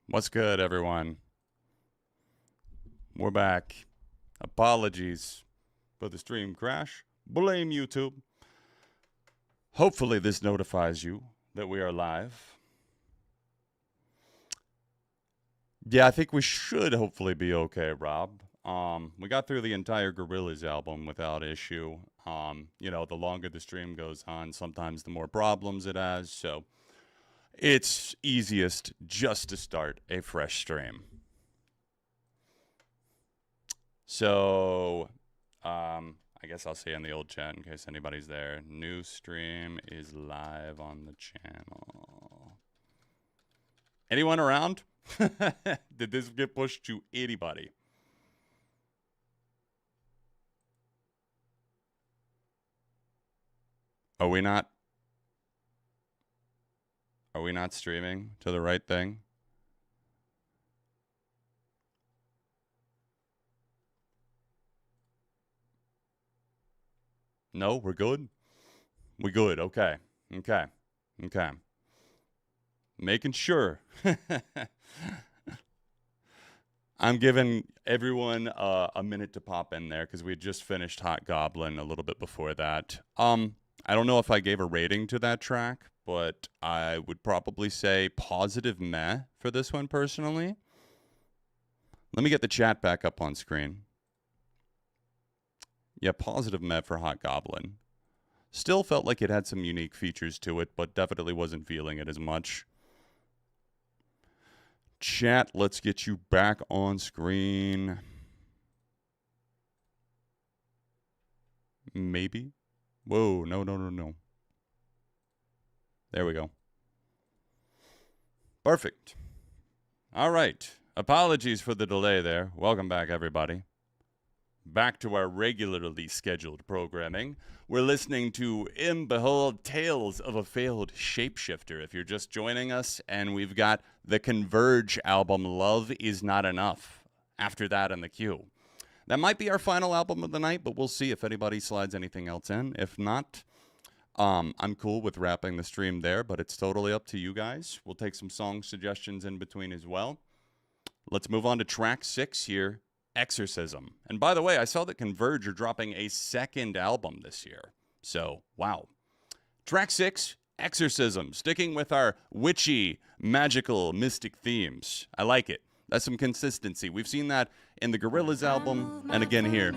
What's good, everyone? We're back. Apologies for the stream crash. Blame YouTube. Hopefully this notifies you that we are live. Yeah, I think we should hopefully be okay, Rob. We got through the entire Gorillaz album without issue. You know, the longer the stream goes on, sometimes the more problems it has, so it's easiest just to start a fresh stream. So, I guess I'll say in the old chat in case anybody's there. New stream is live on the channel. Anyone around? Did this get pushed to anybody? Are we not streaming to the right thing? No, we're good? We good, okay. Okay. Making sure. I'm giving everyone a minute to pop in there because we had just finished Hot Goblin a little bit before that. I don't know if I gave a rating to that track, but I would probably say positive meh for this one personally. Let me get the chat back up on screen. Yeah, positive meh for Hot Goblin. Still felt like it had some unique features to it, but definitely wasn't feeling it as much. Chat, let's get you back on screen. Maybe. Whoa, no. There we go. Perfect. All right. Apologies for the delay there. Welcome back, everybody. Back to our regularly scheduled programming. We're listening to Behold, Tales of a Failed Shapeshifter. If you're just joining us, and we've got the Converge album, Love Is Not Enough, after that in the queue. That might be our final album of the night, but we'll see if anybody slides anything else in. If not, I'm cool with wrapping the stream there, but it's totally up to you guys. We'll take some song suggestions in between as well. Let's move on to track 6 here. Exorcism. And by the way, I saw that Converge are dropping a second album this year. So, wow. Track 6, Exorcism. Sticking with our witchy, magical, mystic themes. I like it. That's some consistency. We've seen that in the Gorillaz album and again here.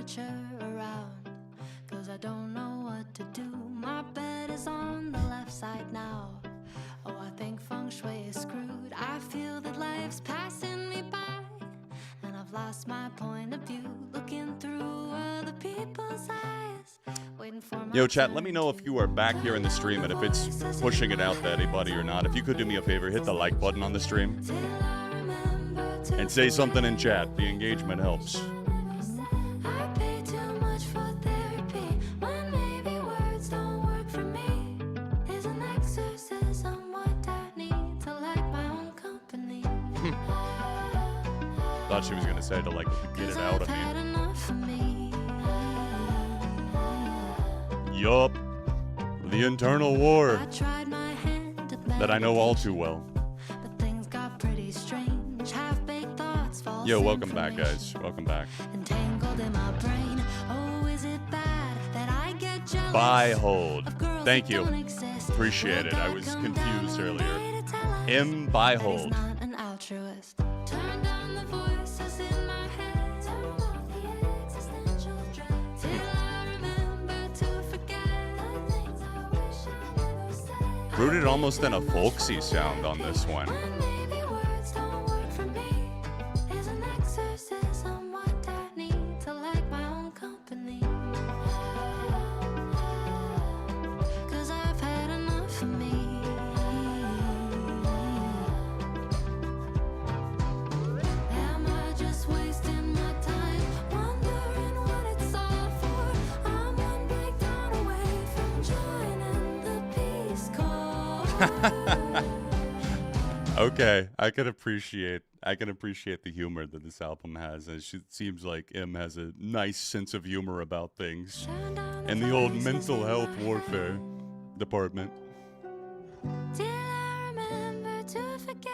I don't know what to do. My bed is on the left side now. Oh, I think feng shui is screwed. I feel that life's passing me by. I've lost my point of view, looking through other people's eyes, waiting for my Yo, chat, let me know if you are back here in the stream and if it's pushing it out to anybody or not. If you could do me a favor, hit the like button on the stream and say something in chat. The engagement helps. Thought she was gonna say to like get it out of me. Yup, the internal war that I know all too well. Yo, welcome back, guys. Welcome back. Buy hold. Thank you. Appreciate it. I was confused earlier. Buy hold. Rooted almost in a folksy sound on this one. Okay, I can appreciate the humor that this album has. It seems like has a nice sense of humor about things in the old mental health warfare department. Till I remember to forget.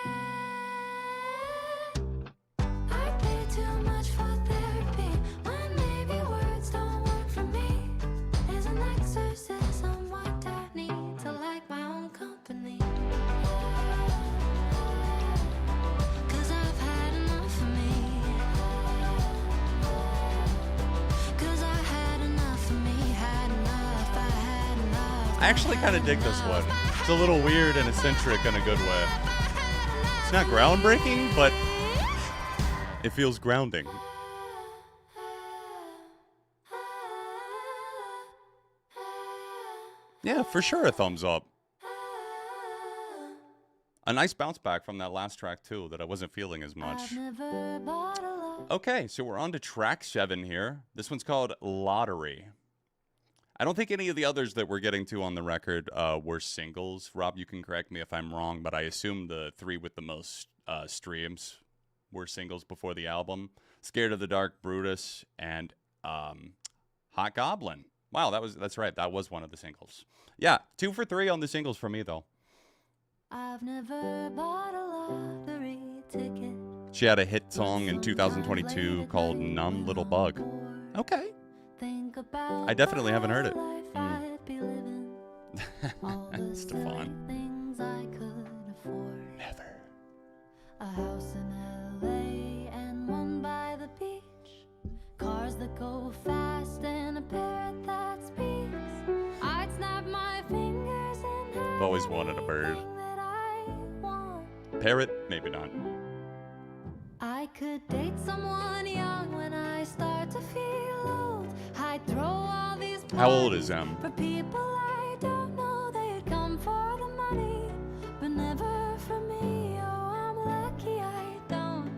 I actually kind of dig this one. It's a little weird and eccentric in a good way. It's not groundbreaking, but it feels grounding. Yeah, for sure a thumbs up. A nice bounce back from that last track, too, that I wasn't feeling as much. Okay, so we're on to track 7 here. This one's called Lottery. I don't think any of the others that we're getting to on the record were singles. Rob, you can correct me if I'm wrong, but I assume the 3 with the most streams were singles before the album. Scared of the Dark, Brutus, and Hot Goblin. Wow, that's right. That was one of the singles. Yeah, 2 for 3 on the singles for me, though. I've never bought a lottery ticket. She had a hit song in 2022 called Numb Little Bug. Okay. I definitely haven't heard it. Stefan. Never. A house in LA and one by the beach. Cars that go fast and a parrot that speaks. I'd snap my fingers and I've always wanted a bird. Parrot? Maybe not. I could date someone young when I start to feel old. I'd throw all these How old is for people I don't know. They'd come for the money, but never for me. Oh, I'm lucky I don't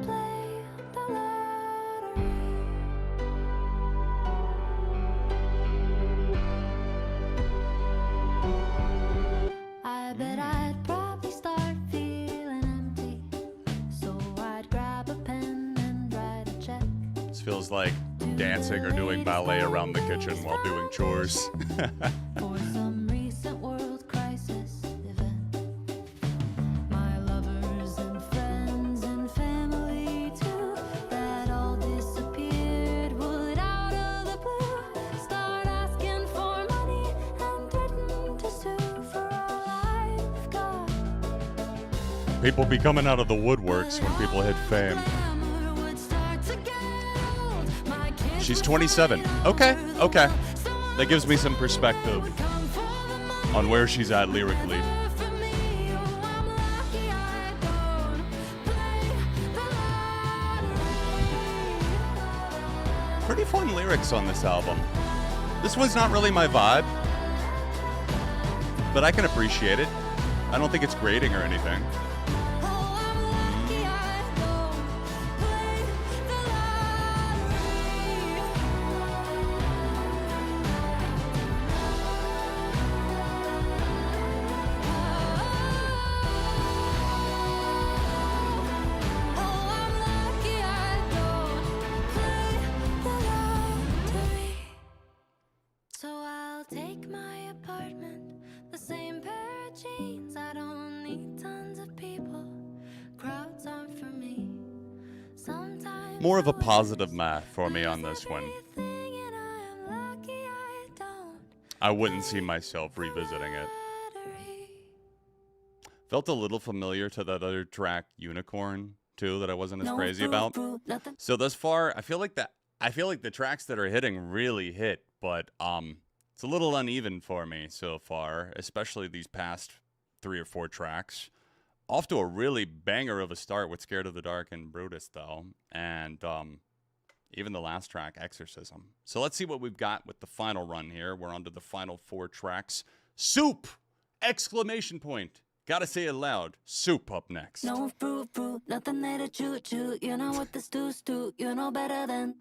play the lottery. I bet I'd probably start feeling empty, so I'd grab a pen and write a check. This feels like dancing or doing ballet around the kitchen while doing chores. For some recent world crisis event. My lovers and friends and family too, that all disappeared, would out of the blue start asking for money and threaten to sue for all I've got. People be coming out of the woodworks when people hit fame. She's 27. Okay. That gives me some perspective on where she's at lyrically. Pretty fun lyrics on this album. This one's not really my vibe, but I can appreciate it. I don't think it's grating or anything. More of a positive math for me on this one. I wouldn't see myself revisiting it. Felt a little familiar to that other track, Unicorn, too, that I wasn't as crazy about. So thus far, I feel like the tracks that are hitting really hit, but it's a little uneven for me so far, especially these past 3 or 4 tracks. Off to a really banger of a start with Scared of the Dark and Brutus, though. And even the last track, Exorcism. So let's see what we've got with the final run here. We're on to the final 4 tracks. Soup! Exclamation point. Gotta say it loud. Soup up next. No fruit, nothing there to chew. You know what the stew, you know better than.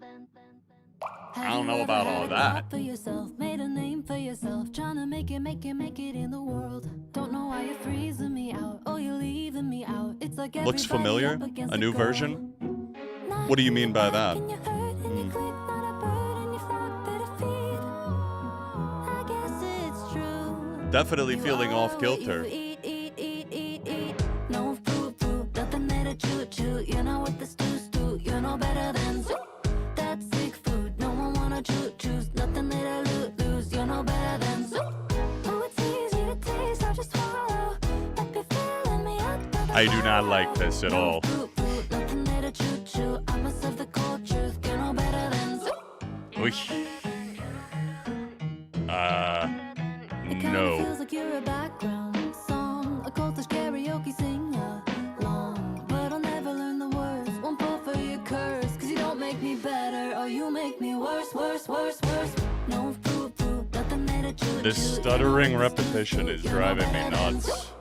I don't know about all that. For yourself, made a name for yourself, trying to make it in the world. Don't know why you're freezing me out, or you're leaving me out. It's like looks familiar. A new version. What do you mean by that? Definitely feeling off kilter. No fruit, nothing there to chew. You know what the stew, you know better than. That's sick food, no one wanna choose. Nothing there to lose, you know better than. Oh, it's easy to taste, I'll just swallow. Filling me up. I do not like this at all. Nothing there to chew. I must have the cold truth, you know better than. No. this stuttering repetition is driving me nuts.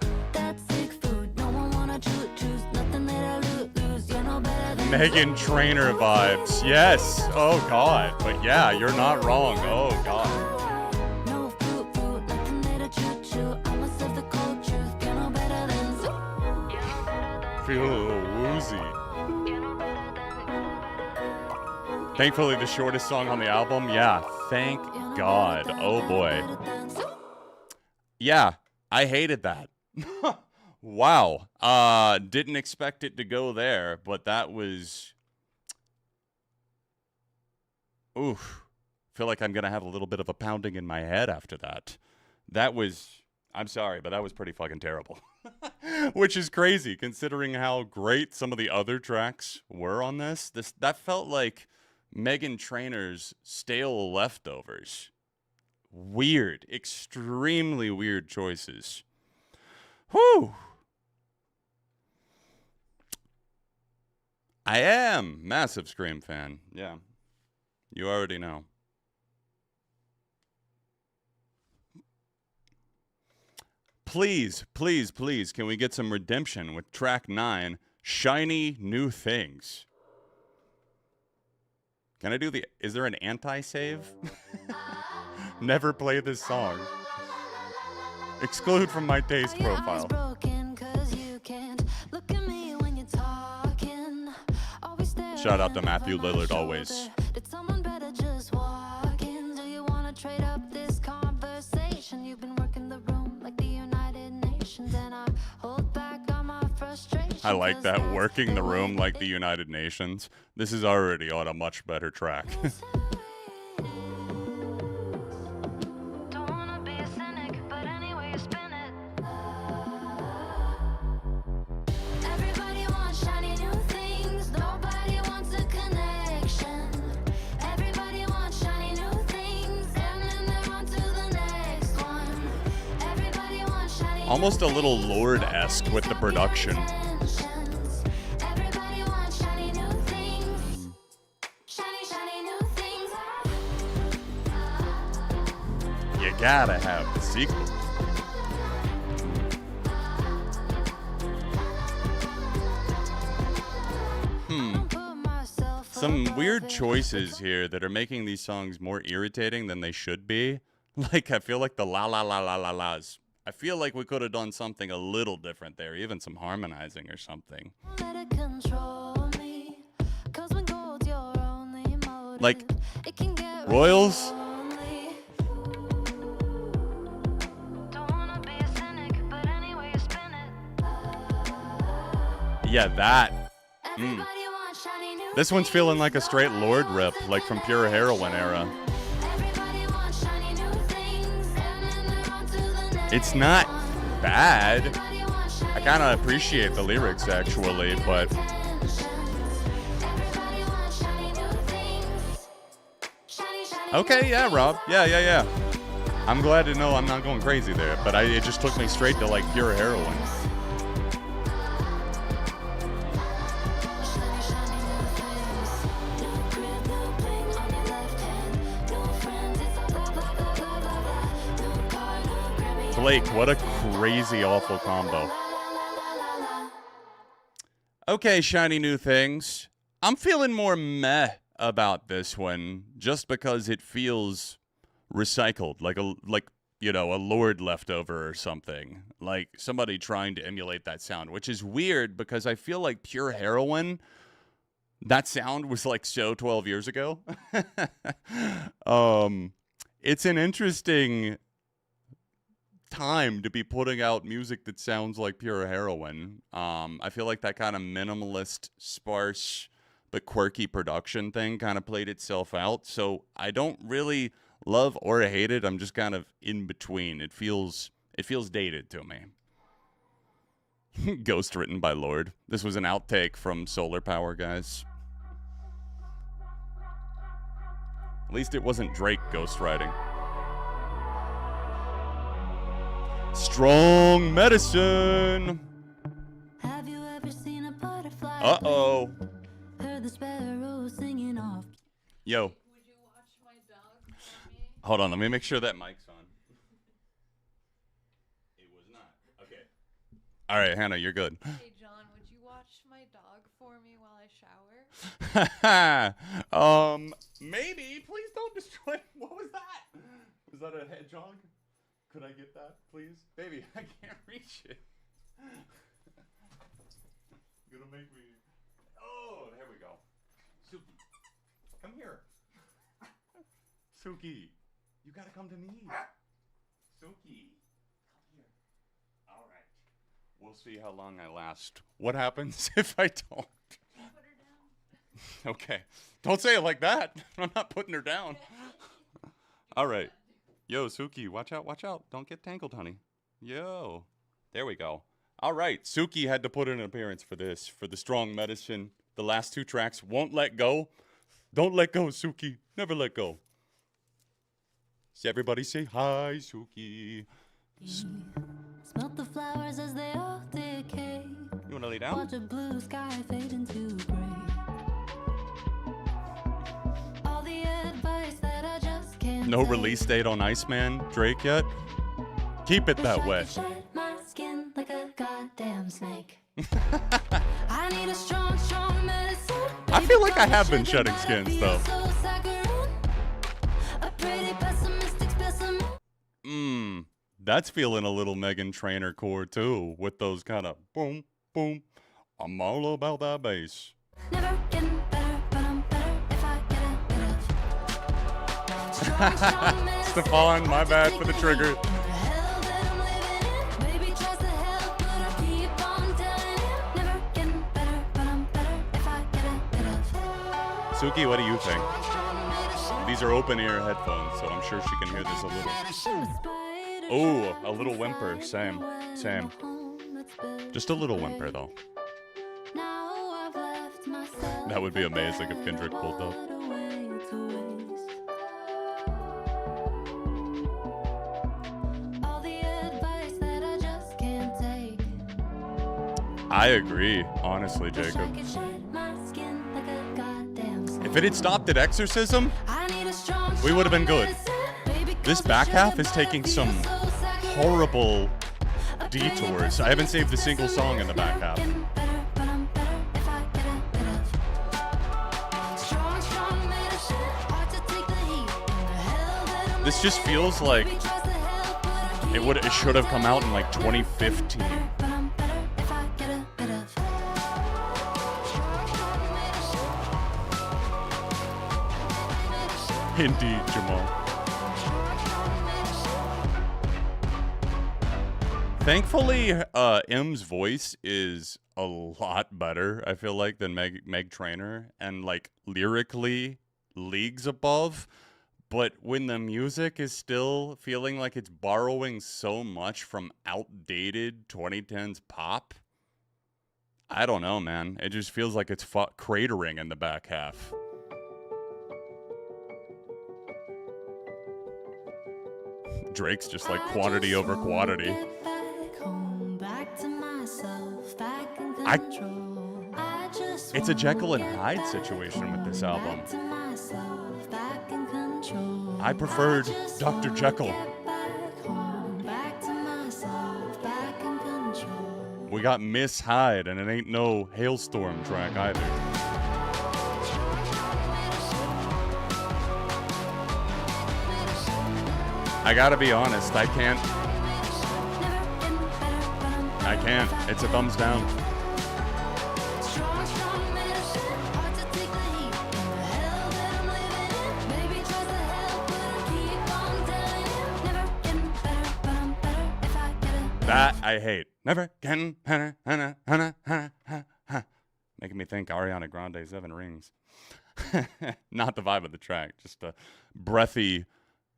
Megan Trainor vibes. Yes. Oh, God. But yeah, you're not wrong. Oh, God. Feel a little woozy. Thankfully, the shortest song on the album. Yeah, thank God. Oh, boy. Yeah, I hated that. Wow. Didn't expect it to go there, but that was... Oof. Feel like I'm going to have a little bit of a pounding in my head after that. That was... I'm sorry, but that was pretty fucking terrible. Which is crazy, considering how great some of the other tracks were on this. That felt like Megan Trainor's stale leftovers. Weird. Extremely weird choices. Whew. I am massive Scream fan. Yeah. You already know. Please, please, please, can we get some redemption with track 9, Shiny New Things? Can I do the... Is there an anti-save? Never play this song. Exclude from my taste profile. Shout out to Matthew Lillard always. Did someone better just walk in? Do you want to trade up this conversation? You've been working the room like the United Nations, and I hold back on my frustration. I like that, working the room like the United Nations. This is already on a much better track. Almost a little Lorde-esque with the production. You gotta have the sequel. Some weird choices here that are making these songs more irritating than they should be. Like, I feel like the la la la la la la's. I feel like we could have done something a little different there, even some harmonizing or something. Like, Royals? Yeah, that. This one's feeling like a straight Lorde rip, like from Pure Heroin era. It's not bad. I kind of appreciate the lyrics, actually, but... Okay, yeah, Rob. Yeah. I'm glad to know I'm not going crazy there, but it just took me straight to, like, Pure Heroin. Blake, what a crazy, awful combo. Okay, Shiny New Things. I'm feeling more meh about this one just because it feels recycled, like a Lorde leftover or something. Like somebody trying to emulate that sound, which is weird because I feel like Pure Heroin, that sound was like so 12 years ago. It's an interesting time to be putting out music that sounds like Pure Heroin. I feel like that kind of minimalist, sparse, but quirky production thing kind of played itself out. So I don't really love or hate it. I'm just kind of in between. It feels dated to me. Ghost written by Lorde. This was an outtake from Solar Power, guys. At least it wasn't Drake ghostwriting. Strong medicine. Have you ever seen a butterfly? Uh-oh. Heard the sparrow singing off. Yo. Would you watch my dog for me? Hold on, let me make sure that mic's on. Okay. All right, Hannah, you're good. Hey, John, would you watch my dog for me while I shower? Maybe. Please don't destroy. What was that? Was that a hedgehog? Could I get that, please? Baby, I can't reach it. Gonna make me. Oh, there we go. Suki, come here. Suki, you gotta come to me. Suki, come here. All right. We'll see how long I last. What happens if I don't? Put her down. Okay. Don't say it like that. I'm not putting her down. All right. Yo, Suki, watch out, watch out. Don't get tangled, honey. Yo. There we go. All right. Suki had to put in an appearance for this, for the strong medicine. The last two tracks, Won't Let Go. Don't let go, Suki. Never let go. So everybody say hi, Suki. Smelt the flowers as they all decay. You want to lay down? Watch a blue sky fade into gray. All the advice that I just can't No take. release date on Iceman Drake yet? Keep it that Wish I way. could shed my skin like a goddamn snake. I need a strong, strong medicine. I feel like I have been Baby, shedding I skins, feel though. so saccharine. A pretty pessimistic specimen. That's feeling a little Megan Trainor core too, with those kind of boom, boom. I'm all about that bass. Never getting better, but I'm better if I get a bit of strong, strong medicine. Stefan, my bad for the trigger. The hell that I'm living in. Baby tries to help, but I keep on telling him. Never getting better, but I'm better if I get a bit of Suki, what do you think? strong medicine. These are open ear headphones, so I'm sure she can hear this a little. Oh, a little whimper. Same. Just a little whimper, though. That would be amazing if Kendrick pulled up. I agree, honestly, Jacob. If it had stopped at Exorcism, we would have been good. This back half is taking some horrible detours. I haven't saved a single song in the back half. This just feels like it should have come out in like 2015. Indeed, Jamal. Thankfully, M's voice is a lot better, I feel like, than Meg Trainor, and like lyrically leagues above. But when the music is still feeling like it's borrowing so much from outdated 2010s pop, I don't know, man. It just feels like it's cratering in the back half. Drake's just like quantity over quantity. It's a Jekyll and Hyde situation with this album. I preferred Dr. Jekyll. We got Miss Hyde, and it ain't no Hailstorm track either. I gotta be honest, I can't. It's a thumbs down. That I hate. Never can. Making me think Ariana Grande 7 Rings. Not the vibe of the track, just a breathy.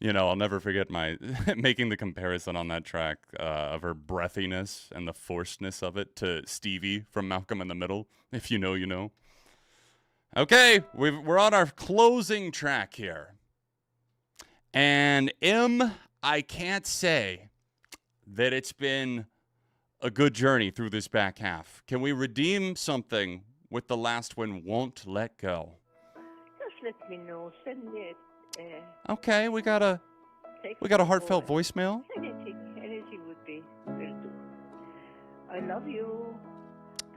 You know, I'll never forget my making the comparison on that track of her breathiness and the forcedness of it to Stevie from Malcolm in the Middle. If you know, you know. Okay, we're on our closing track here. And I can't say that it's been a good journey through this back half. Can we redeem something with the last one, Won't Let Go? Just let me know. Send it. Okay, we got a heartfelt voicemail. Anything would be will do. I love you.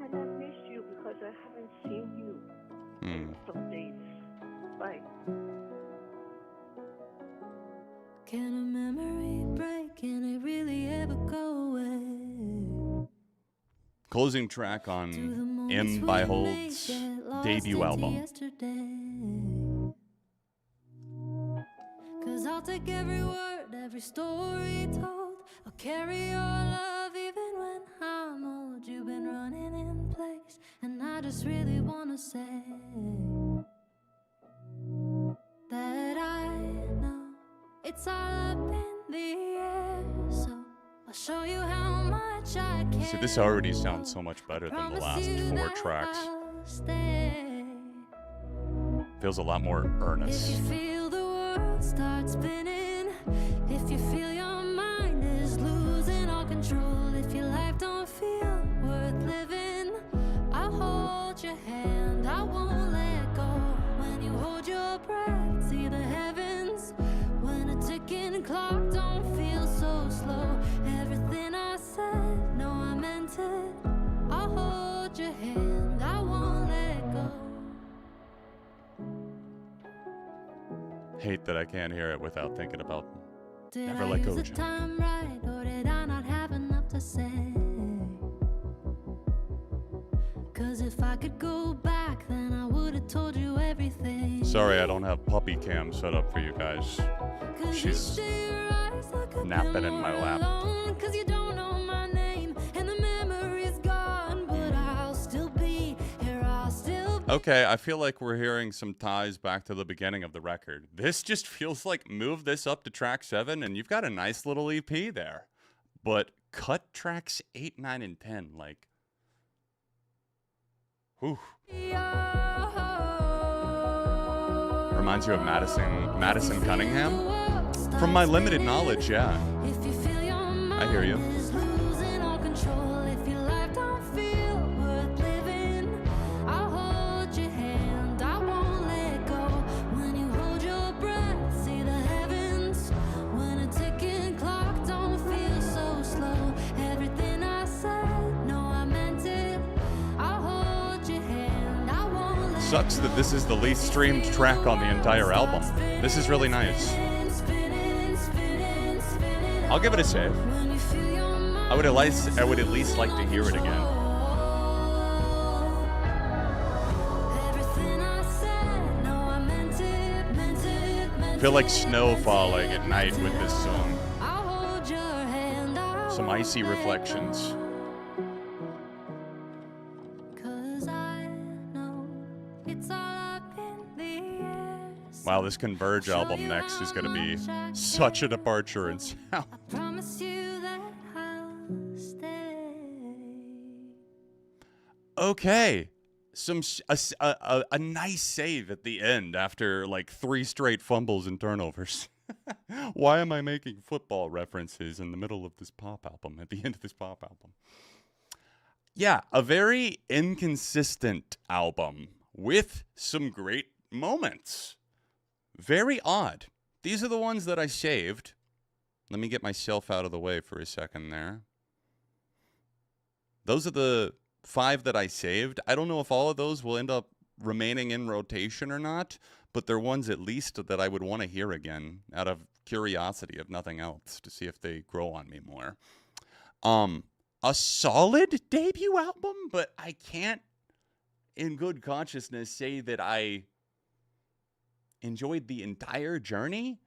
And I miss you because I haven't seen you in some days. Bye. Can a memory break? Can it really ever go away? Closing track Do the on moments M. we by made Hold's get lost debut into album. yesterday? 'Cause I'll take every word, every story told. I'll carry your love even when I'm old. You've been running in place, and I just really wanna say that I know it's all up in the air. So I'll show you how much I care. See, this already sounds so much better than the Promise last you 4 that tracks. I'll stay. Feels a lot more If you earnest. feel the world start spinning, if you feel your mind is losing all control, if your life don't feel worth living, I'll hold your hand, I won't let go. When you hold your breath, see the heavens. When a ticking clock don't feel so slow, everything I said, no, I meant it. I'll hold your hand, I won't let go. Hate that I can't hear it without thinking about Did Never I Let use Go, the John. time right, or did I not have enough to say? 'Cause if I could go back, then I would have told you everything. Sorry, I don't have puppy cam set up for you guys. 'Cause She's each day your eyes look a napping bit in my more lap. alone, 'cause you don't know my name, and the memory's gone, but I'll still be here, I'll still be. Okay, I feel like we're hearing some ties back to the beginning of the record. This just feels like move this up to track 7 and you've got a nice little EP there. But cut tracks 8, 9, and 10, like, whew. Reminds you of Madison Cunningham? From my limited knowledge, yeah. If you feel your I hear you. mind is losing all control, if your life don't feel worth living, I'll hold your hand, I won't let go. When you hold your breath, see the heavens. When a ticking clock don't feel so slow, everything I said, no, I meant it. I'll hold your hand, I won't let Sucks that this is the least streamed track on the entire album. This is really nice. I'll give it a save. I would at least like to hear it again. Feel like snow falling at night with this song. Some icy reflections. Wow, this Converge album next is going to be such a departure in sound. Promise you that I'll stay. Okay, a nice save at the end after like 3 straight fumbles and turnovers. Why am I making football references in the middle of this pop album, at the end of this pop album? Yeah, a very inconsistent album with some great moments. Very odd. These are the ones that I saved. Let me get myself out of the way for a second there. Those are the 5 that I saved. I don't know if all of those will end up remaining in rotation or not, but they're ones at least that I would want to hear again out of curiosity, if nothing else, to see if they grow on me more. A solid debut album, but I can't in good consciousness say that I enjoyed the entire journey.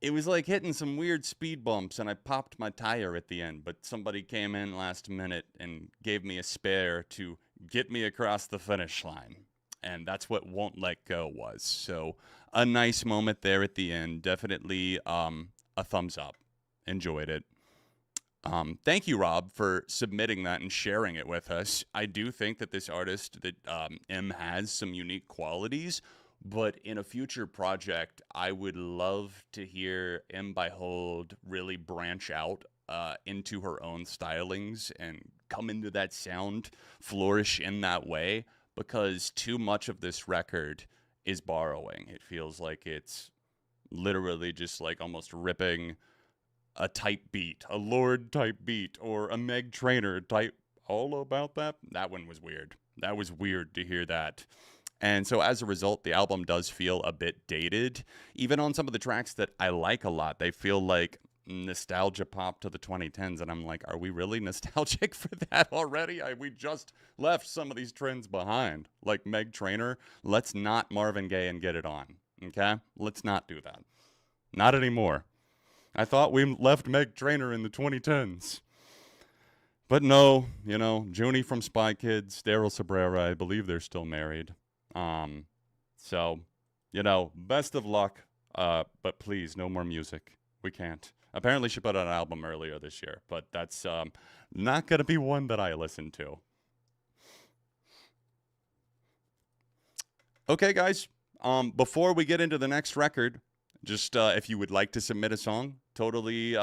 It was like hitting some weird speed bumps and I popped my tire at the end, but somebody came in last minute and gave me a spare to get me across the finish line. And that's what Won't Let Go was. So a nice moment there at the end. Definitely a thumbs up. Enjoyed it. Thank you, Rob, for submitting that and sharing it with us. I do think that this artist, that M, has some unique qualities. But in a future project, I would love to hear M by Hold really branch out into her own stylings and come into that sound, flourish in that way, because too much of this record is borrowing. It feels like it's literally just like almost ripping a type beat, a Lord type beat, or a Meg Trainor type all about that. That one was weird. That was weird to hear that. And so as a result, the album does feel a bit dated. Even on some of the tracks that I like a lot, they feel like nostalgia pop to the 2010s. And I'm like, are we really nostalgic for that already? We just left some of these trends behind. Like Meg Trainor, let's not Marvin Gaye and Get It On. Okay? Let's not do that. Not anymore. I thought we left Meg Trainor in the 2010s. But no, you know, Junie from Spy Kids, Daryl Sabrera, I believe they're still married. So, you know, best of luck, but please, no more music. We can't. Apparently she put out an album earlier this year, but that's not going to be one that I listen to. Okay, guys, before we get into the next record, just if you would like to submit a song, totally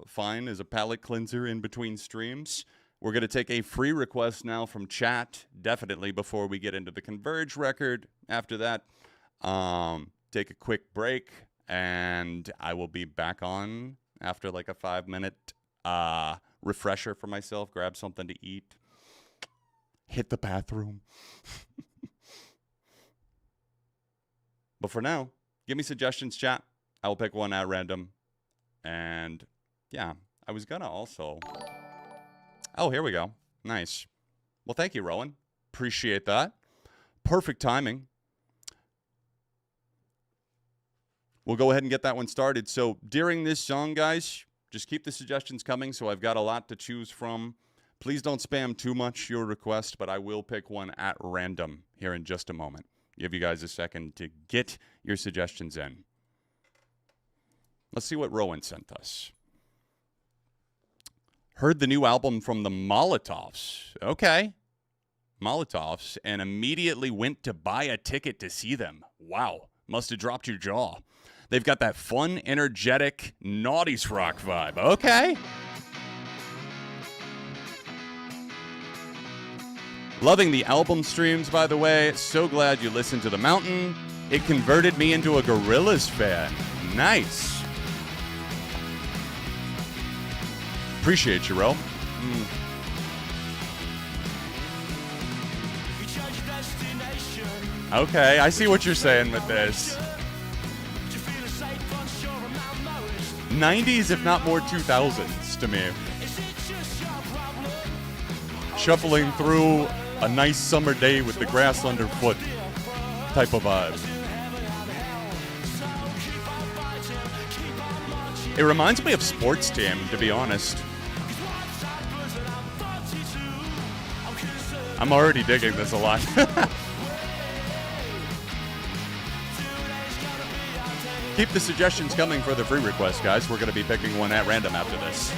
fine as a palate cleanser in between streams. We're going to take a free request now from chat, definitely, before we get into the Converge record. After that, take a quick break, and I will be back on after like a 5-minute refresher for myself, grab something to eat, hit the bathroom. But for now, give me suggestions, chat. I will pick one at random. And yeah, I was going to also... Oh, here we go. Nice. Well, thank you, Rowan. Appreciate that. Perfect timing. We'll go ahead and get that one started. So during this song, guys, just keep the suggestions coming. So I've got a lot to choose from. Please don't spam too much your request, but I will pick one at random here in just a moment. Give you guys a second to get your suggestions in. Let's see what Rowan sent us. Heard the new album from the Molotovs. Okay. Molotovs. And immediately went to buy a ticket to see them. Wow. Must have dropped your jaw. They've got that fun, energetic, noughties rock vibe. Okay. Loving the album streams, by the way. So glad you listened to The Mountain. It converted me into a Gorillaz fan. Nice. Appreciate you, Ro. Okay, I see what you're saying with this. 90s, if not more 2000s, to me. Shuffling through a nice summer day with the grass underfoot type of vibe. It reminds me of Sports Team, to be honest. I'm already digging this a lot. Keep the suggestions coming for the free request, guys. We're going to be picking one at random after this.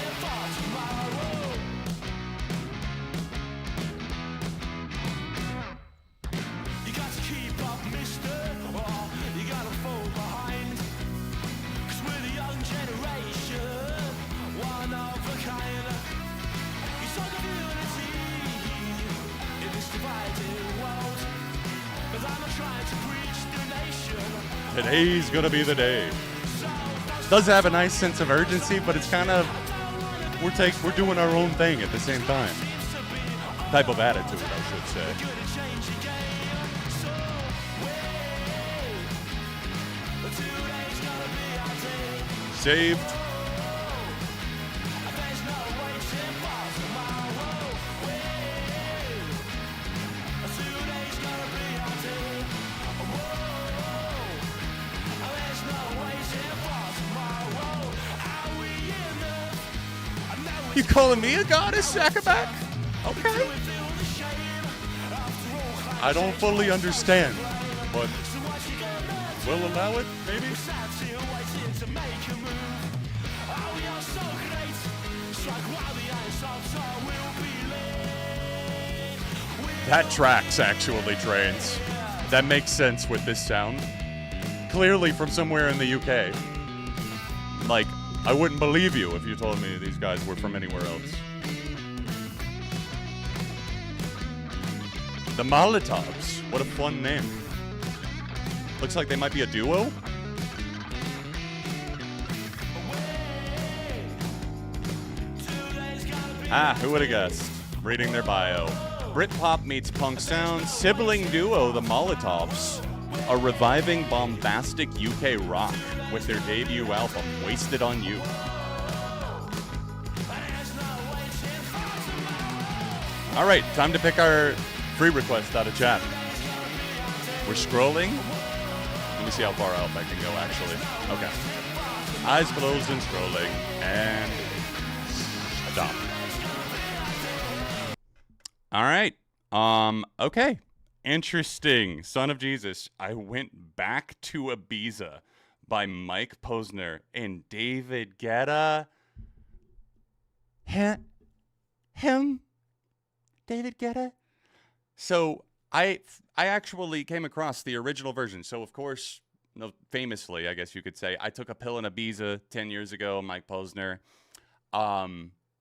Today's gonna be the day. Does have a nice sense of urgency, but it's kind of we're doing our own thing at the same time. Type of attitude, I should say. Saved. You calling me a goddess, Sackback? Okay. I don't fully understand, but we'll allow it, maybe? That tracks, actually, Trains. That makes sense with this sound. Clearly from somewhere in the UK. Like, I wouldn't believe you if you told me these guys were from anywhere else. The Molotovs. What a fun name. Looks like they might be a duo. Ah, who would have guessed? Reading their bio. Britpop meets punk sound. Sibling duo, the Molotovs, are reviving bombastic UK rock with their debut album, Wasted on You. All right, time to pick our free request out of chat. We're scrolling. Let me see how far out I can go, actually. Okay. Eyes closed and scrolling. And stop. All right. Okay. Interesting. Son of Jesus. I went back to Ibiza by Mike Posner and David Guetta. Him? David Guetta? So I actually came across the original version. So, of course, famously, I guess you could say, I took a pill in Ibiza 10 years ago, Mike Posner.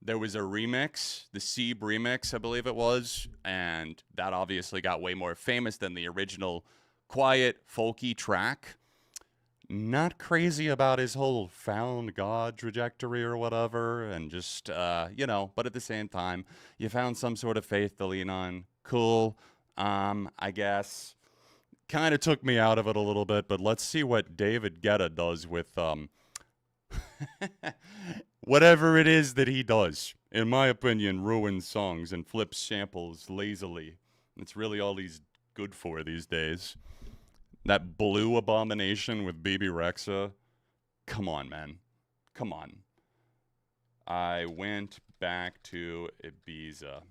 There was a remix, the Sieb remix, I believe it was, and that obviously got way more famous than the original quiet, folky track. Not crazy about his whole found God trajectory or whatever, and just, but at the same time, you found some sort of faith to lean on. Cool, I guess. Kind of took me out of it a little bit, but let's see what David Guetta does with, whatever it is that he does. In my opinion, ruins songs and flips samples lazily. It's really all he's good for these days. That Blue Abomination with BB Rexa. Come on, man. Come on. I went back to Ibiza.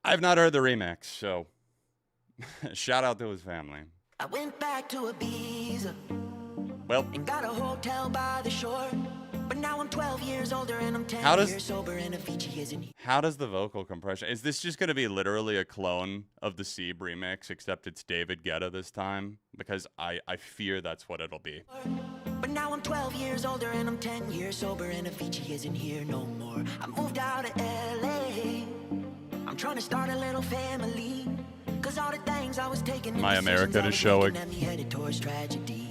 I've not heard the remix, so shout out to his family. I went back to Ibiza. Well, and got a hotel by the shore. But now I'm 12 years older and I'm 10 years sober and Avicii isn't here. How does the vocal compression... Is this just going to be literally a clone of the Sieb remix, except it's David Guetta this time? Because I fear that's what it'll be. But now I'm 12 years older and I'm 10 years sober and Avicii isn't here no more. I moved out of LA. I'm trying to start a little family. Cause all the things I was taking My America is showing.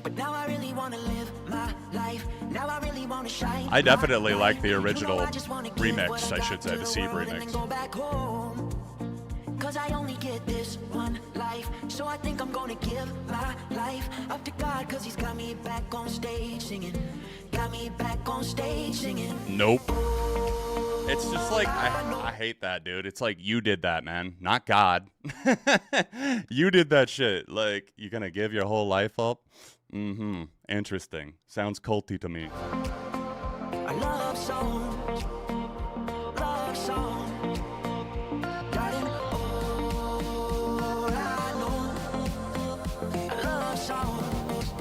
But now I really want to live my life. Now I really want to shine. I definitely like the original remix, I should say, the Sieb remix. Cause I only get this one life. So I think I'm gonna give my life up to God. Cause he's got me back on stage singing. Got me back on stage singing. Nope. It's just like, I hate that, dude. It's like, you did that, man. Not God. You did that shit. Like, you gonna give your whole life up? Mm-hmm. Interesting. Sounds culty to me. I love songs. Love songs. Darling, all I know. I love songs.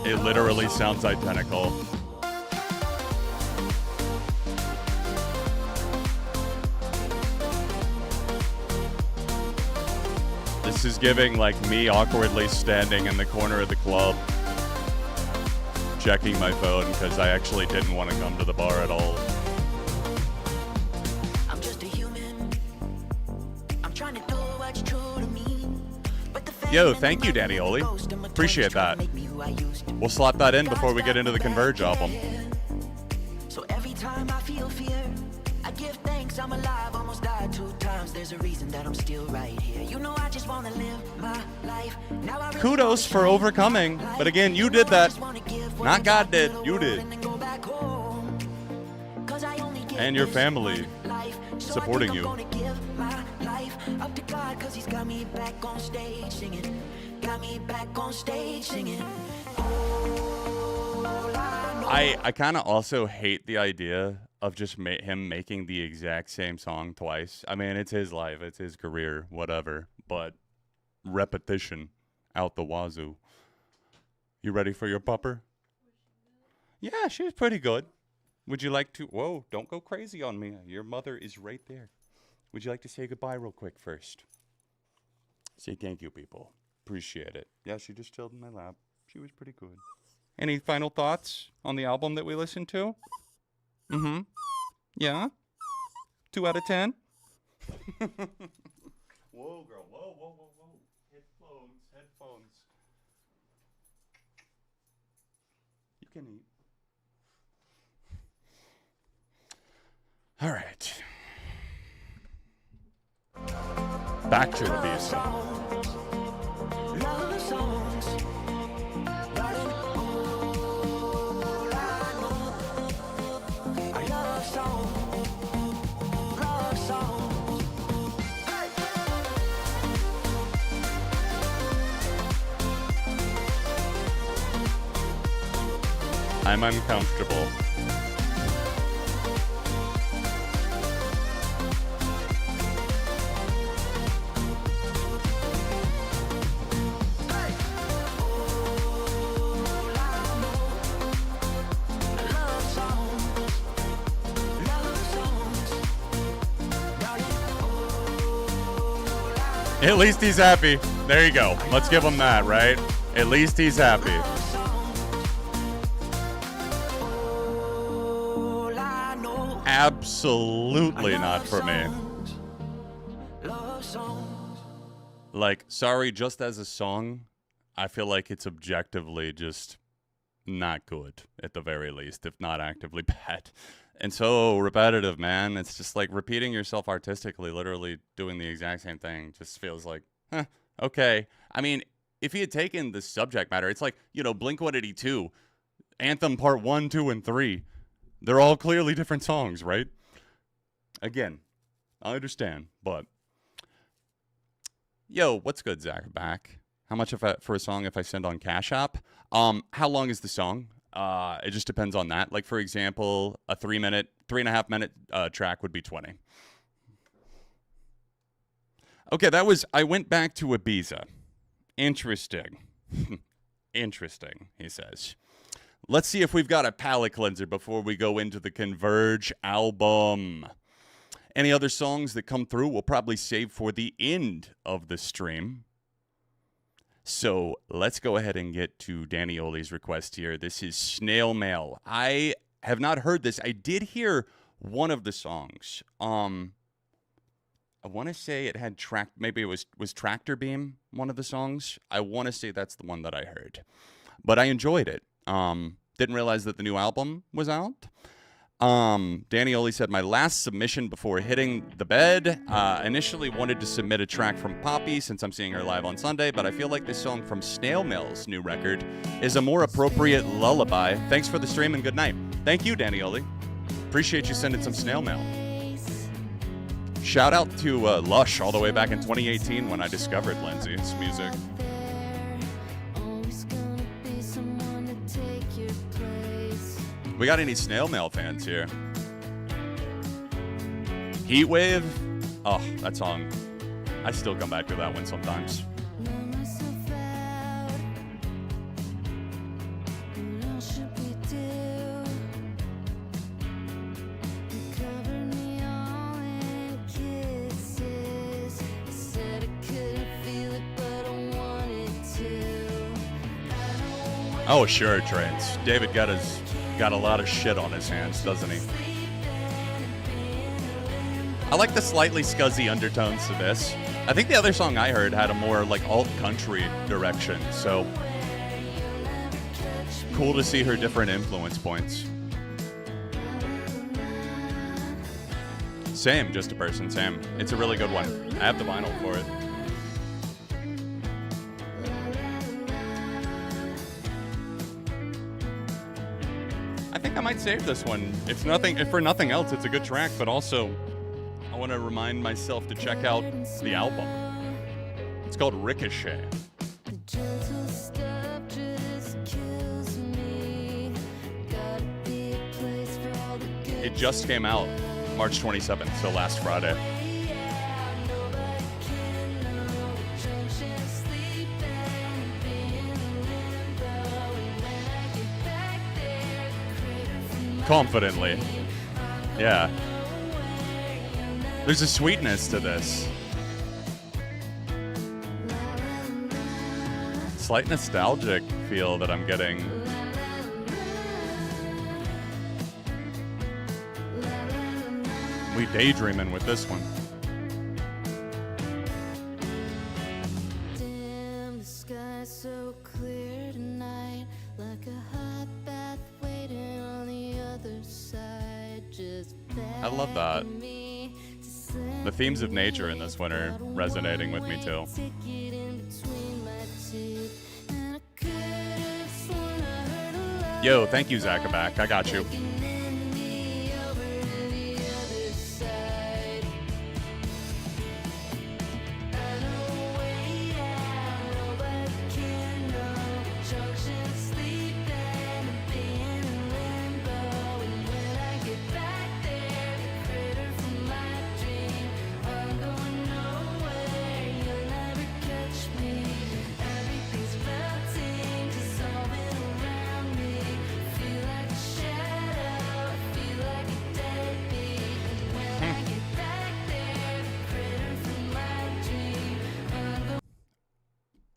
It literally sounds identical. This is giving like me awkwardly standing in the corner of the club, checking my phone because I actually didn't want to come to the bar at all. I'm just a human. I'm trying to do what's true to me. Yo, thank you, Danny Oli. Appreciate that. We'll slot that in before we get into the Converge album. So every time I feel fear, I give thanks I'm alive. Almost died 2 times. There's a reason that I'm still right here. You know I just want to live my life. Now I really Kudos for overcoming. But again, you did that. Not God did. You did. And your family supporting you. I kind of also hate the idea of just him making the exact same song twice. I mean, it's his life, it's his career, whatever. But repetition out the wazoo. You ready for your pupper? Yeah, she was pretty good. Would you like to... Whoa, don't go crazy on me. Your mother is right there. Would you like to say goodbye real quick first? Say thank you, people. Appreciate it. Yeah, she just chilled in my lap. She was pretty good. Any final thoughts on the album that we listened to? Mm-hmm. Yeah? 2 out of 10? Whoa, girl. Whoa, whoa, whoa, whoa. Headphones, headphones. You can eat. All right. Back to Ibiza. Love songs, darling, all I know are love songs, love songs. I'm uncomfortable. At least he's happy. There you go. Let's give him that, right? At least he's happy. Absolutely not for me. Like, sorry, just as a song, I feel like it's objectively just not good, at the very least, if not actively bad. And so repetitive, man. It's just like repeating yourself artistically, literally doing the exact same thing. Just feels like, okay. I mean, if he had taken the subject matter, it's like, you know, Blink-182, Anthem Part 1, 2, and 3. They're all clearly different songs, right? Again, I understand, but... Yo, what's good, Zach? Back. How much for a song if I send on CashApp? How long is the song? It just depends on that. Like, for example, a 3.5 minute track would be 20. Okay, I went back to Ibiza. Interesting. Interesting, he says. Let's see if we've got a palate cleanser before we go into the Converge album. Any other songs that come through we'll probably save for the end of the stream. So let's go ahead and get to Danny Oli's request here. This is Snail Mail. I have not heard this. I did hear one of the songs. I want to say it had maybe it was Tractor Beam, one of the songs. I want to say that's the one that I heard. But I enjoyed it. Didn't realize that the new album was out. Danny Oli said, my last submission before hitting the bed. Initially wanted to submit a track from Poppy since I'm seeing her live on Sunday, but I feel like this song from Snail Mail's new record is a more appropriate lullaby. Thanks for the stream and good night. Thank you, Danny Oli. Appreciate you sending some snail mail. Shout out to Lush all the way back in 2018 when I discovered Lindsay's music. We got any snail mail fans here? Heatwave? Oh, that song. I still come back to that one sometimes. Oh, sure, Trance. David Guetta's got a lot of shit on his hands, doesn't he? I like the slightly scuzzy undertones to this. I think the other song I heard had a more like alt country direction, so cool to see her different influence points. Same, just a person, same. It's a really good one. I have the vinyl for it. I think I might save this one. If for nothing else, it's a good track, but also I want to remind myself to check out the album. It's called Ricochet. It just came out March 27th, so last Friday. Confidently. Yeah. There's a sweetness to this. Slight nostalgic feel that I'm getting. We daydreaming with this one. Damn, the sky's so clear tonight, like a hot bath waiting on the other side. Just I love that. The themes of nature in this one are resonating with me too. Yo, thank you, Zackaback. I got you.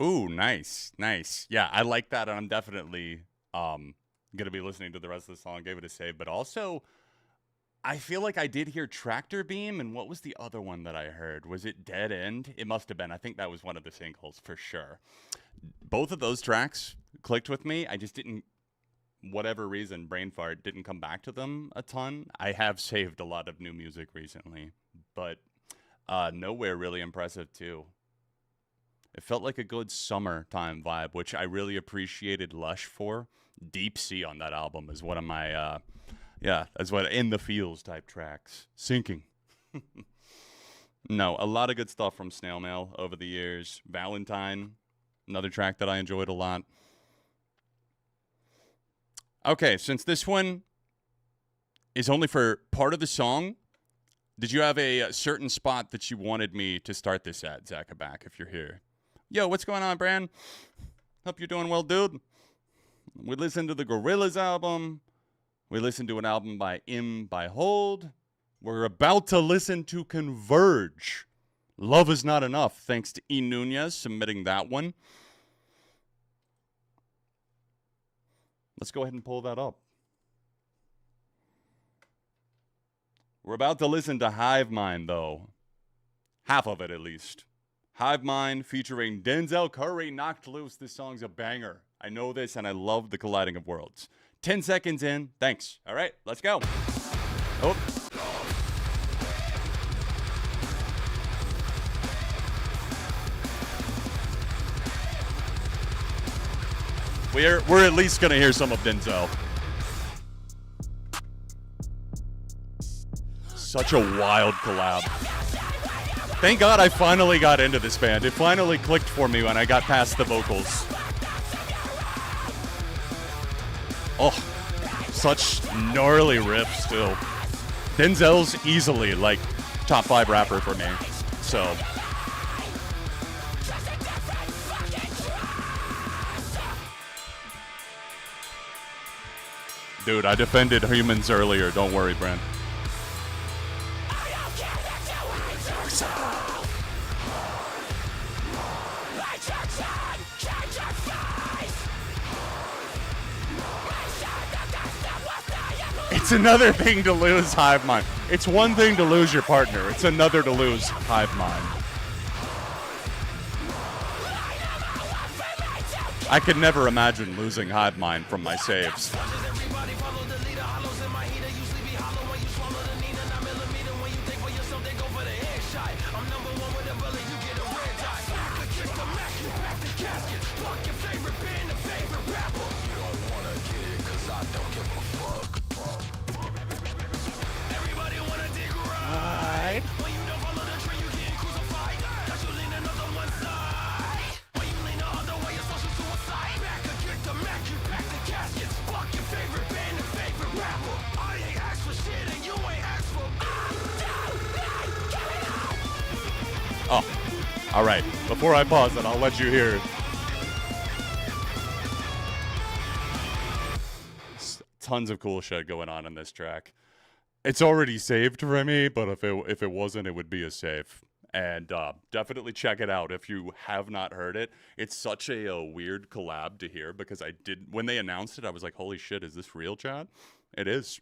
Ooh, nice, nice. Yeah, I like that. I'm definitely gonna be listening to the rest of the song. Gave it a save, but also I feel like I did hear Tractor Beam, and what was the other one that I heard? Was it Dead End? It must have been. I think that was one of the singles for sure. Both of those tracks clicked with me. I just didn't, whatever reason, brain fart, didn't come back to them a ton. I have saved a lot of new music recently, but Nowhere really impressive too. It felt like a good summertime vibe, which I really appreciated Lush for. Deep Sea on that album is one of my, that's what in the feels type tracks. Sinking. No, a lot of good stuff from Snail Mail over the years. Valentine, another track that I enjoyed a lot. Okay, since this one is only for part of the song, did you have a certain spot that you wanted me to start this at, Zackaback, if you're here? Yo, what's going on, Bran? Hope you're doing well, dude. We listened to the Gorillaz album. We listened to an album by by Hold. We're about to listen to Converge. Love Is Not Enough, thanks to E. Nunez submitting that one. Let's go ahead and pull that up. We're about to listen to Hive Mind, though. Half of it, at least. Hive Mind featuring Denzel Curry, Knocked Loose. This song's a banger. I know this, and I love the colliding of worlds. 10 seconds in. Thanks. All right, let's go. Oh. We're at least going to hear some of Denzel. Such a wild collab. Thank God I finally got into this band. It finally clicked for me when I got past the vocals. Oh, such gnarly riffs, too. Denzel's easily, like, top 5 rapper for me. So. Dude, I defended humans earlier. Don't worry, Brent. It's another thing to lose Hive Mind. It's one thing to lose your partner. It's another to lose Hive Mind. I could never imagine losing Hive Mind from my saves. Oh, all right. Before I pause it, I'll let you hear. Tons of cool shit going on in this track. It's already saved for me, but if it wasn't, it would be a save. And definitely check it out if you have not heard it. It's such a weird collab to hear because when they announced it, I was like, holy shit, is this real, Chad? It is.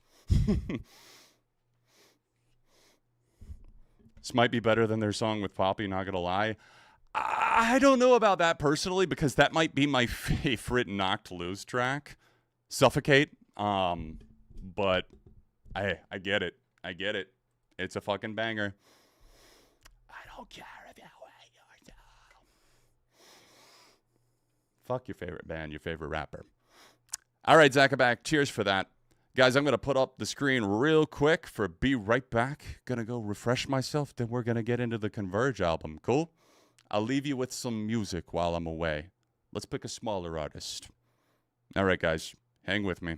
This might be better than their song with Poppy, not gonna lie. I don't know about that personally because that might be my favorite Knocked Loose track. Suffocate. But I get it. I get it. It's a fucking banger. I don't care if you hate yourself. Fuck your favorite band, your favorite rapper. All right, Zackaback, cheers for that. Guys, I'm going to put up the screen real quick for Be Right Back. Going to go refresh myself, then we're going to get into the Converge album. Cool? I'll leave you with some music while I'm away. Let's pick a smaller artist. All right, guys, hang with me.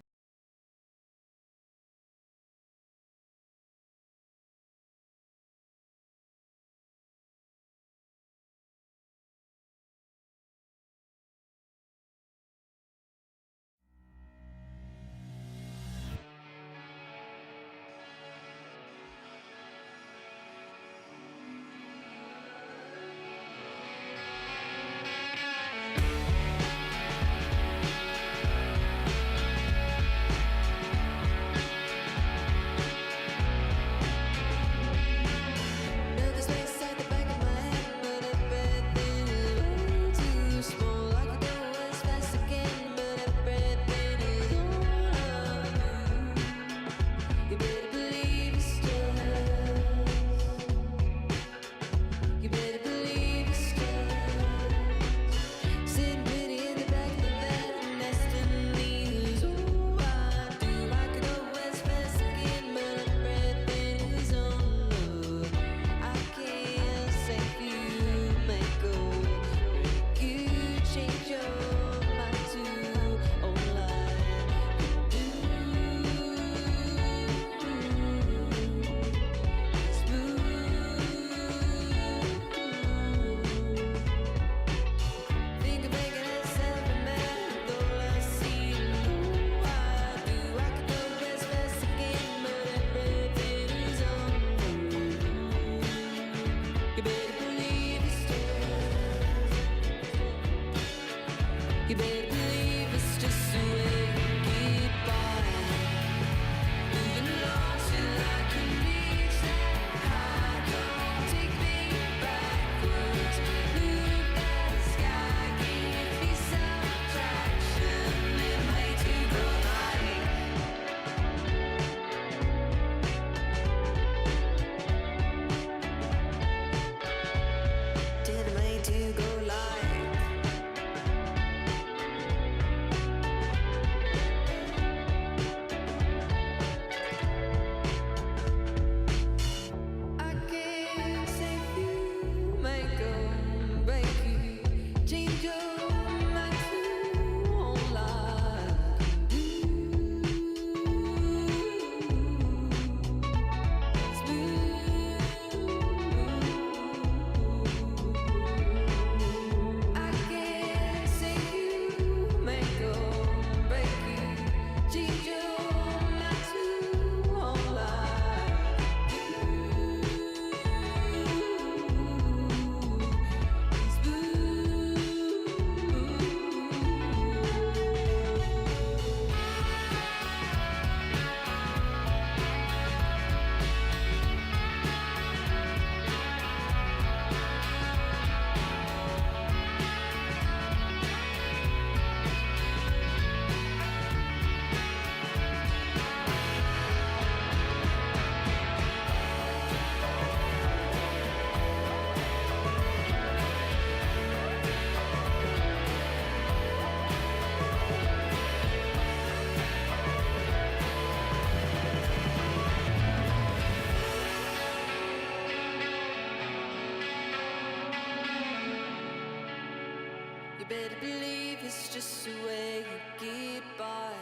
You better believe it's just the way you get by.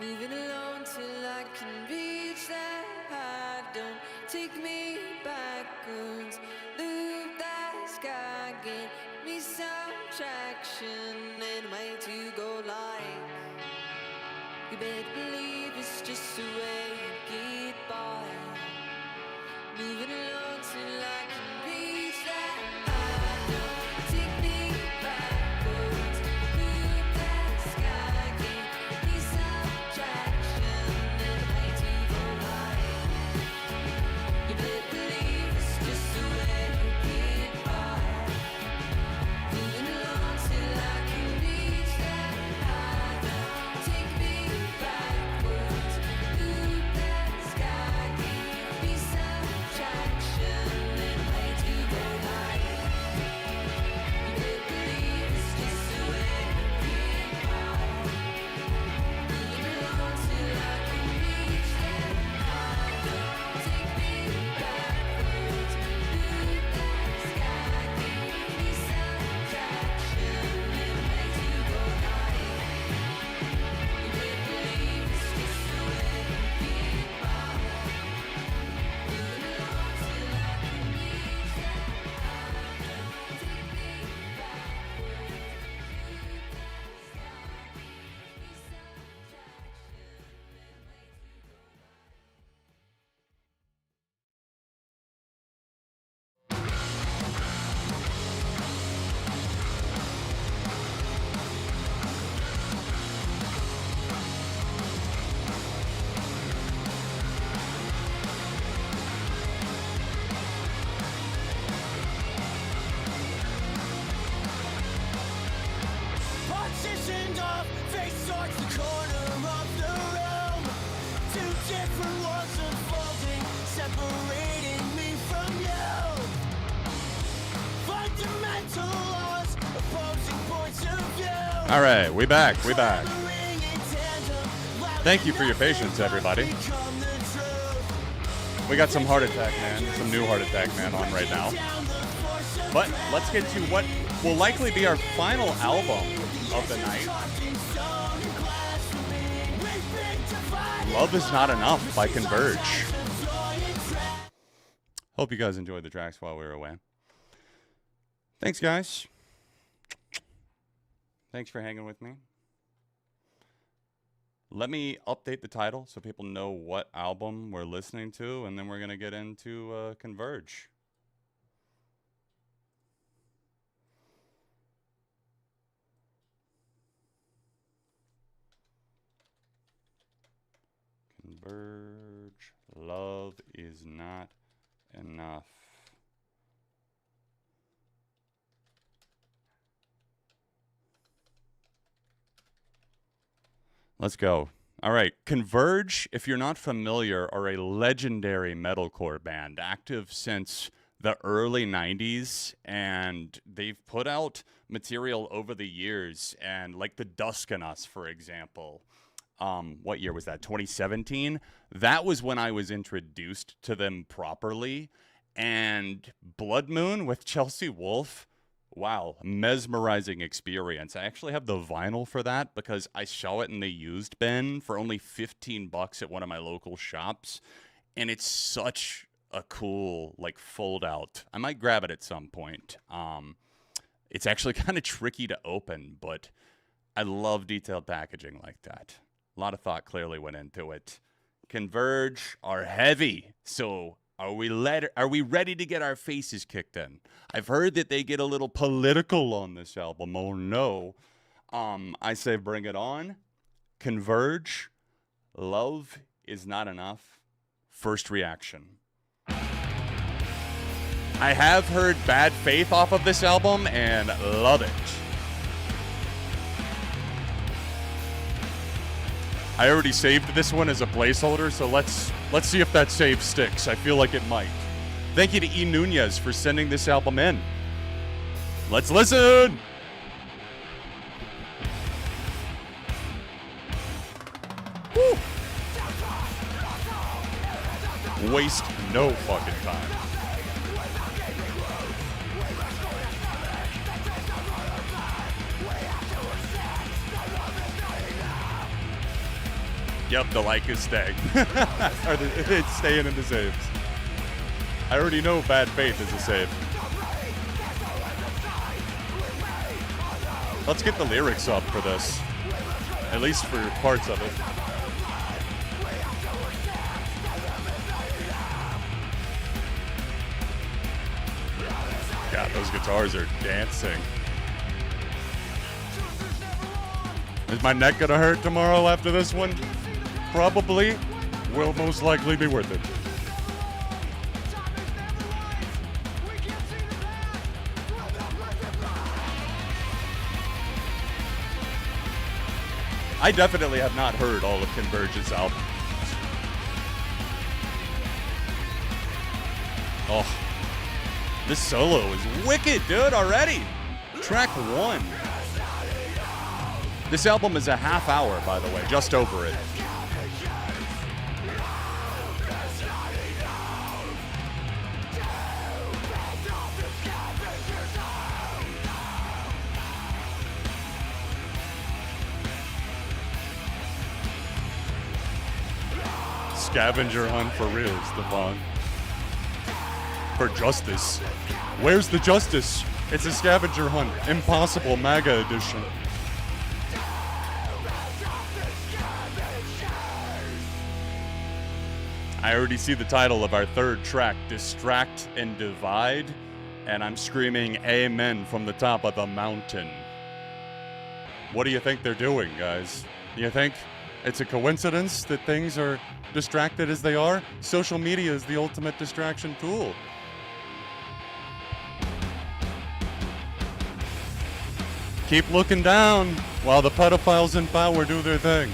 Moving along till I can reach that high. Don't take me backwards. Loop that sky, get me some traction and a way to go like. You better believe it's just the way you get by. Moving along till I can reach that high. Don't take me backwards. Loop that sky, get me some traction and a way to go like. You better All right, we back. Thank you for your patience, everybody. We got some Heart Attack Man, some new Heart Attack Man on right now. But let's get to what will likely be our final album of the night. Love Is Not Enough by Converge. Hope you guys enjoyed the tracks while we were away. Thanks, guys. Thanks for hanging with me. Let me update the title so people know what album we're listening to, and then we're going to get into Converge. Converge. Love Is Not Enough. Let's go. All right. Converge, if you're not familiar, are a legendary metalcore band, active since the early 90s, and they've put out material over the years, and like The Dusk in Us, for example. What year was that? 2017? That was when I was introduced to them properly. And Blood Moon with Chelsea Wolfe. Wow, mesmerizing experience. I actually have the vinyl for that because I saw it in the used bin for only $15 at one of my local shops. And it's such a cool, like, fold out. I might grab it at some point. It's actually kind of tricky to open, but I love detailed packaging like that. A lot of thought clearly went into it. Converge are heavy, so are we ready to get our faces kicked in? I've heard that they get a little political on this album. Oh no. I say bring it on. Converge. Love Is Not Enough. First reaction. I have heard Bad Faith off of this album and love it. I already saved this one as a placeholder, so let's see if that save sticks. I feel like it might. Thank you to E. Nunez for sending this album in. Let's listen! Woo. Waste no fucking time. Yep, the like is staying. It's staying in the saves. I already know Bad Faith is a save. Let's get the lyrics up for this. At least for parts of it. God, those guitars are dancing. Is my neck gonna hurt tomorrow after this one? Probably. Will most likely be worth it. I definitely have not heard all of Converge's albums. Oh, this solo is wicked, dude, already. Track 1. This album is a half hour, by the way, just over it. Scavenger hunt for real, Stefan. For justice. Where's the justice? It's a scavenger hunt. Impossible MAGA edition. I already see the title of our third track, Distract and Divide, and I'm screaming amen from the top of the mountain. What do you think they're doing, guys? Do you think it's a coincidence that things are distracted as they are? Social media is the ultimate distraction tool. Keep looking down while the pedophiles in power do their thing.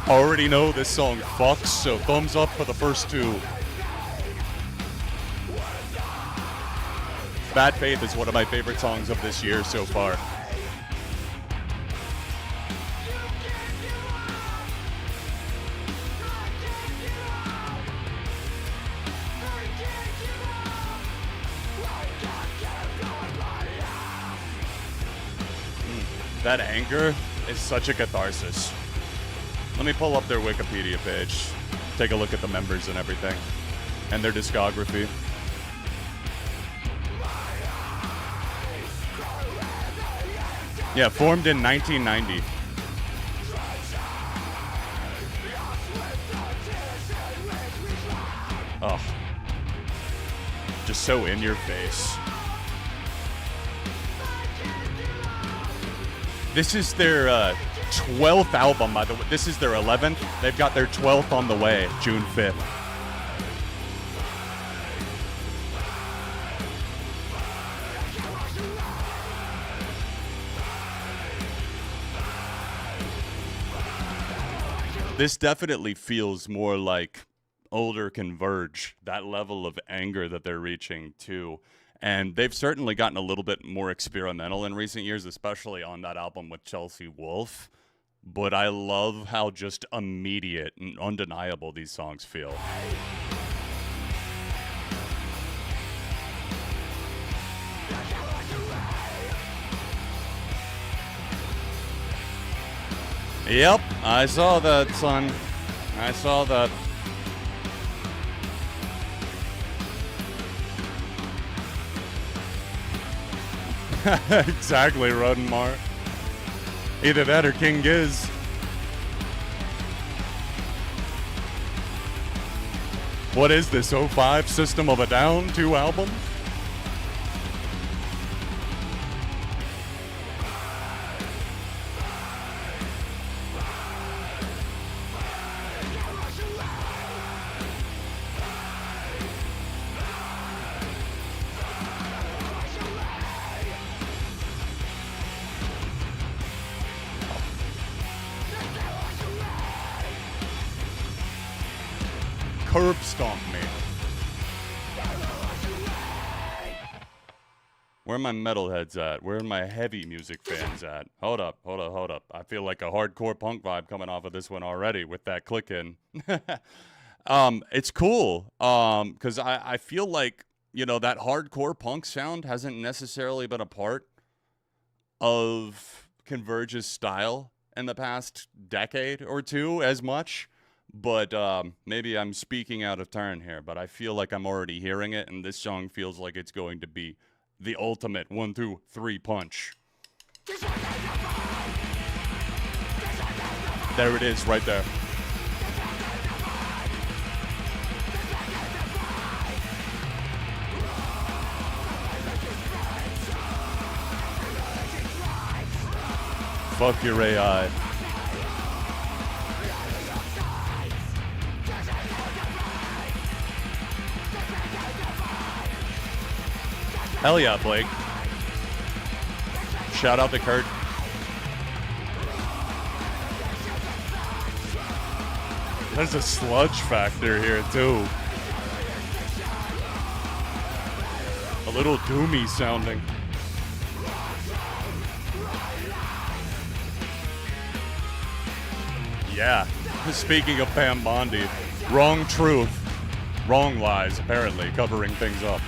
Already know this song fucks, so thumbs up for the first two. Bad Faith is one of my favorite songs of this year so far. That anger is such a catharsis. Let me pull up their Wikipedia page, take a look at the members and everything, and their discography. Yeah, formed in 1990. Oh, just so in your face. This is their 12th album, by the way. This is their 11th. They've got their 12th on the way, June 5th. This definitely feels more like older Converge, that level of anger that they're reaching too. And they've certainly gotten a little bit more experimental in recent years, especially on that album with Chelsea Wolfe. But I love how just immediate and undeniable these songs feel. Yep, I saw that, son. I saw that. Exactly, Rodenmar. Either that or King Giz. What is this, 05 System of a Down 2 album? Curb stomp me. Where are my metalheads at? Where are my heavy music fans at? Hold up. I feel like a hardcore punk vibe coming off of this one already with that click in. It's cool. Because I feel like, you know, that hardcore punk sound hasn't necessarily been a part of Converge's style in the past decade or two as much. But maybe I'm speaking out of turn here, but I feel like I'm already hearing it, and this song feels like it's going to be the ultimate 1, 2, 3 punch. There it is, right there. Fuck your AI. Hell yeah, Blake. Shout out to Kurt. There's a sludge factor here, too. A little doomy sounding. Yeah. Speaking of Pam Bondi, Wrong Truth, Wrong Lies, apparently, covering things up.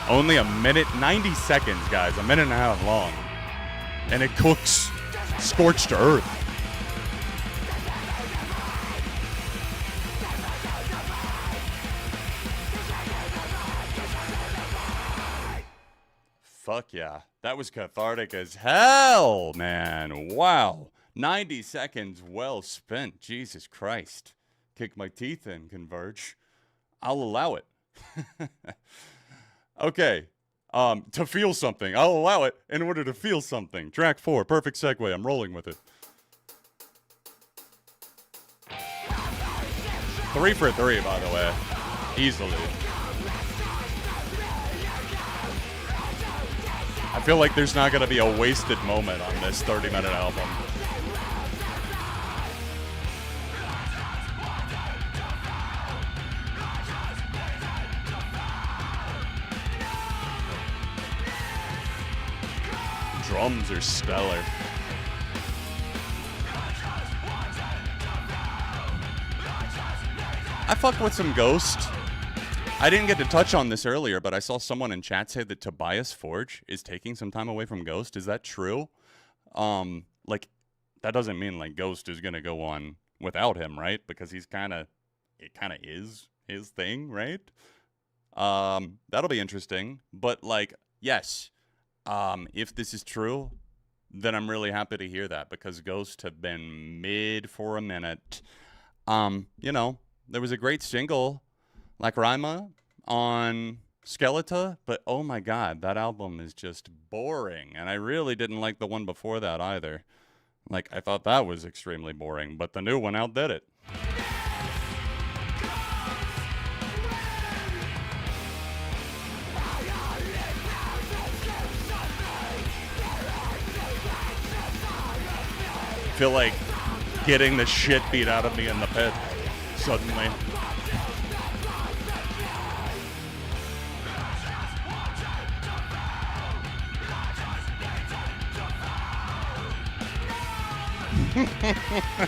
Only a minute, 90 seconds, guys. A minute and a half long. And it cooks scorched earth. Fuck yeah. That was cathartic as hell, man. Wow. 90 seconds well spent. Jesus Christ. Kick my teeth in, Converge. I'll allow it. Okay, to feel something. I'll allow it in order to feel something. Track 4, perfect segue. I'm rolling with it. 3 for 3, by the way. Easily. I feel like there's not going to be a wasted moment on this 30-minute album. Drums are stellar. I fuck with some Ghost. I didn't get to touch on this earlier, but I saw someone in chat say that Tobias Forge is taking some time away from Ghost. Is that true? Like, that doesn't mean, like, Ghost is going to go on without him, right? Because it kind of is his thing, right? That'll be interesting. But, like, yes, if this is true, then I'm really happy to hear that, because Ghost have been mid for a minute. You know, there was a great single, Lacrima, on Skeletor, but oh my god, that album is just boring, and I really didn't like the one before that either. Like, I thought that was extremely boring, but the new one outdid it. I feel like getting the shit beat out of me in the pit suddenly.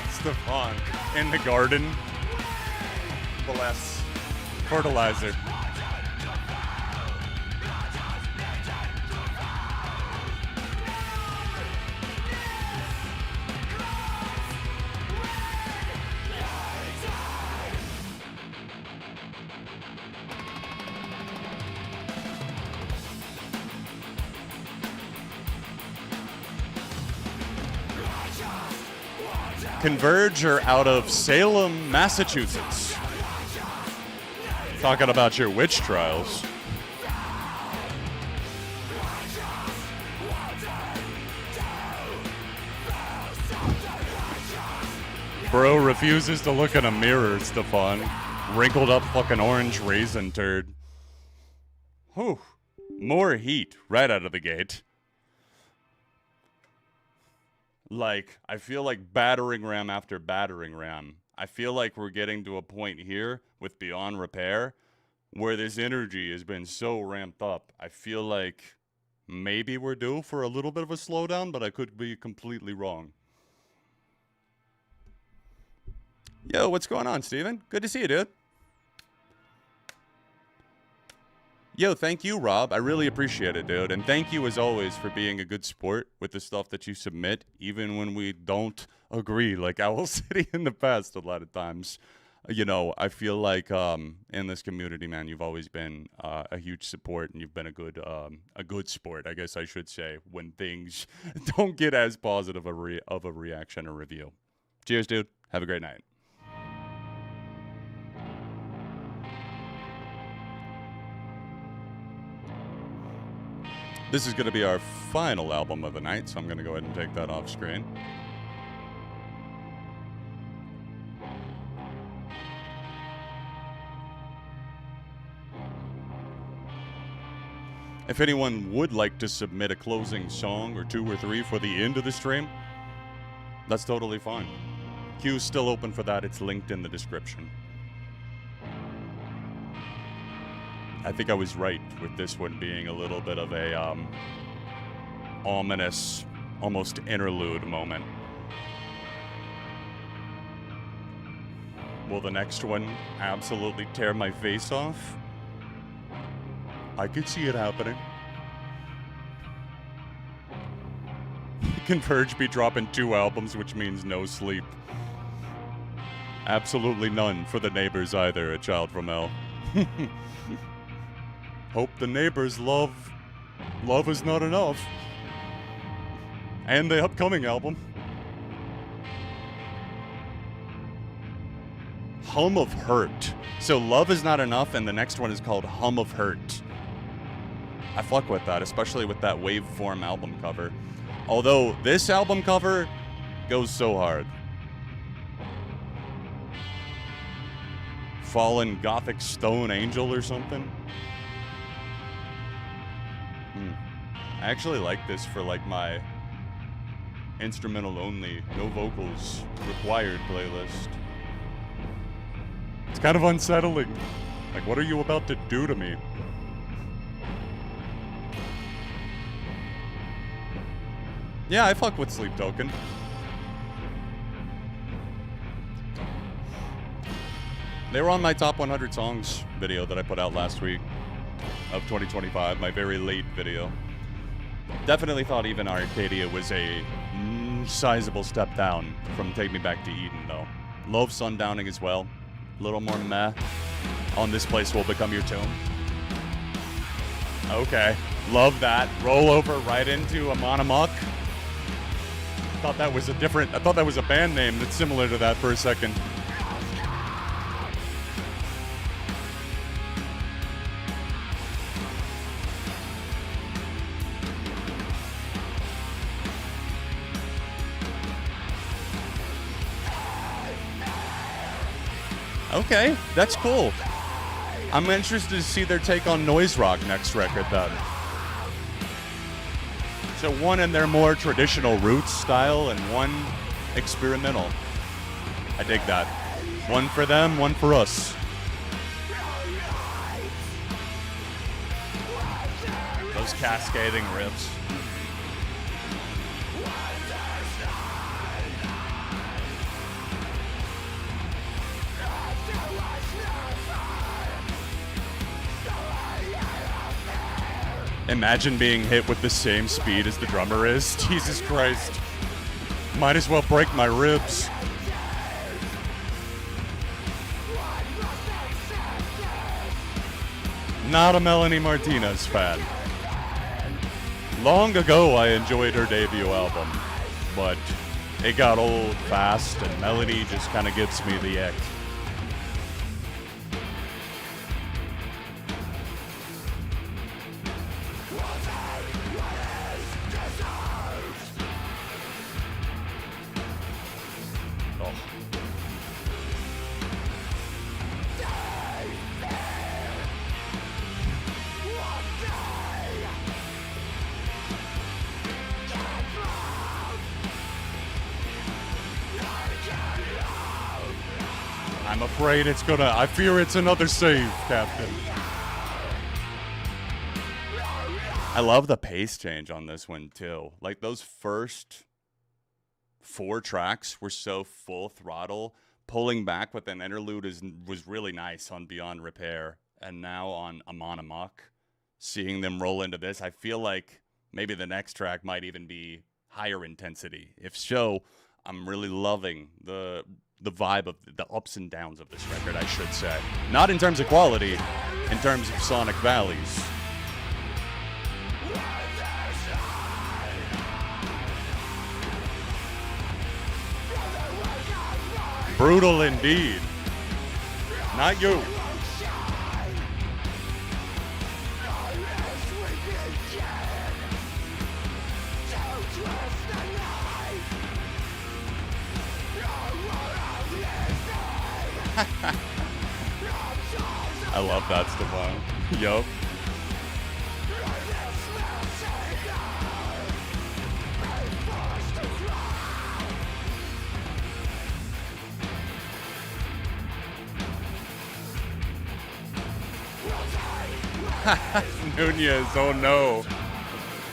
Stefan in the garden. Bless. Fertilizer. Converge are out of Salem, Massachusetts. Talking about your witch trials. Bro refuses to look in a mirror, Stefan. Wrinkled up fucking orange raisin turd. Whew. More heat right out of the gate. Like, I feel like battering ram after battering ram. I feel like we're getting to a point here with Beyond Repair where this energy has been so ramped up. I feel like maybe we're due for a little bit of a slowdown, but I could be completely wrong. Yo, what's going on, Steven? Good to see you, dude. Yo, thank you, Rob. I really appreciate it, dude. And thank you, as always, for being a good sport with the stuff that you submit, even when we don't agree, like Owl City in the past a lot of times. You know, I feel like in this community, man, you've always been a huge support, and you've been a good sport, I guess I should say, when things don't get as positive of a reaction or review. Cheers, dude. Have a great night. This is going to be our final album of the night, so I'm going to go ahead and take that off screen. If anyone would like to submit a closing song or 2 or 3 for the end of the stream, that's totally fine. Queue's still open for that. It's linked in the description. I think I was right with this one being a little bit of a ominous, almost interlude moment. Will the next one absolutely tear my face off? I could see it happening. Converge be dropping 2 albums, which means no sleep. Absolutely none for the neighbors either, A Child from Hell. Hope the neighbors love is not enough. And the upcoming album. Hum of Hurt. So Love is Not Enough, and the next one is called Hum of Hurt. I fuck with that, especially with that waveform album cover. Although this album cover goes so hard. Fallen Gothic Stone Angel or something. I actually like this for like my instrumental only, no vocals required playlist. It's kind of unsettling. Like, what are you about to do to me? Yeah, I fuck with Sleep Token. They were on my top 100 songs video that I put out last week of 2025, my very late video. Definitely thought even Arcadia was a sizable step down from Take Me Back to Eden, though. Love Sundowning as well. A little more meh. On This Place Will Become Your Tomb. Okay, love that. Roll over right into Amon Amok. I thought that was a band name that's similar to that for a second. Okay, that's cool. I'm interested to see their take on noise rock next record, then. So one in their more traditional roots style and one experimental. I dig that. One for them, one for us. Those cascading riffs. Imagine being hit with the same speed as the drummer is. Jesus Christ. Might as well break my ribs. Not a Melanie Martinez fan. Long ago I enjoyed her debut album, but it got old fast and Melanie just kind of gives me the ick. I'm afraid I fear it's another save, Captain. I love the pace change on this one, too. Like, those first 4 tracks were so full throttle. Pulling back with an interlude was really nice on Beyond Repair. And now on Amon Amok, seeing them roll into this, I feel like maybe the next track might even be higher intensity. If so, I'm really loving the vibe of the ups and downs of this record, I should say. Not in terms of quality, in terms of sonic valleys. Brutal indeed. Not you. I love that, Stefan. Yup. Nunez, oh no.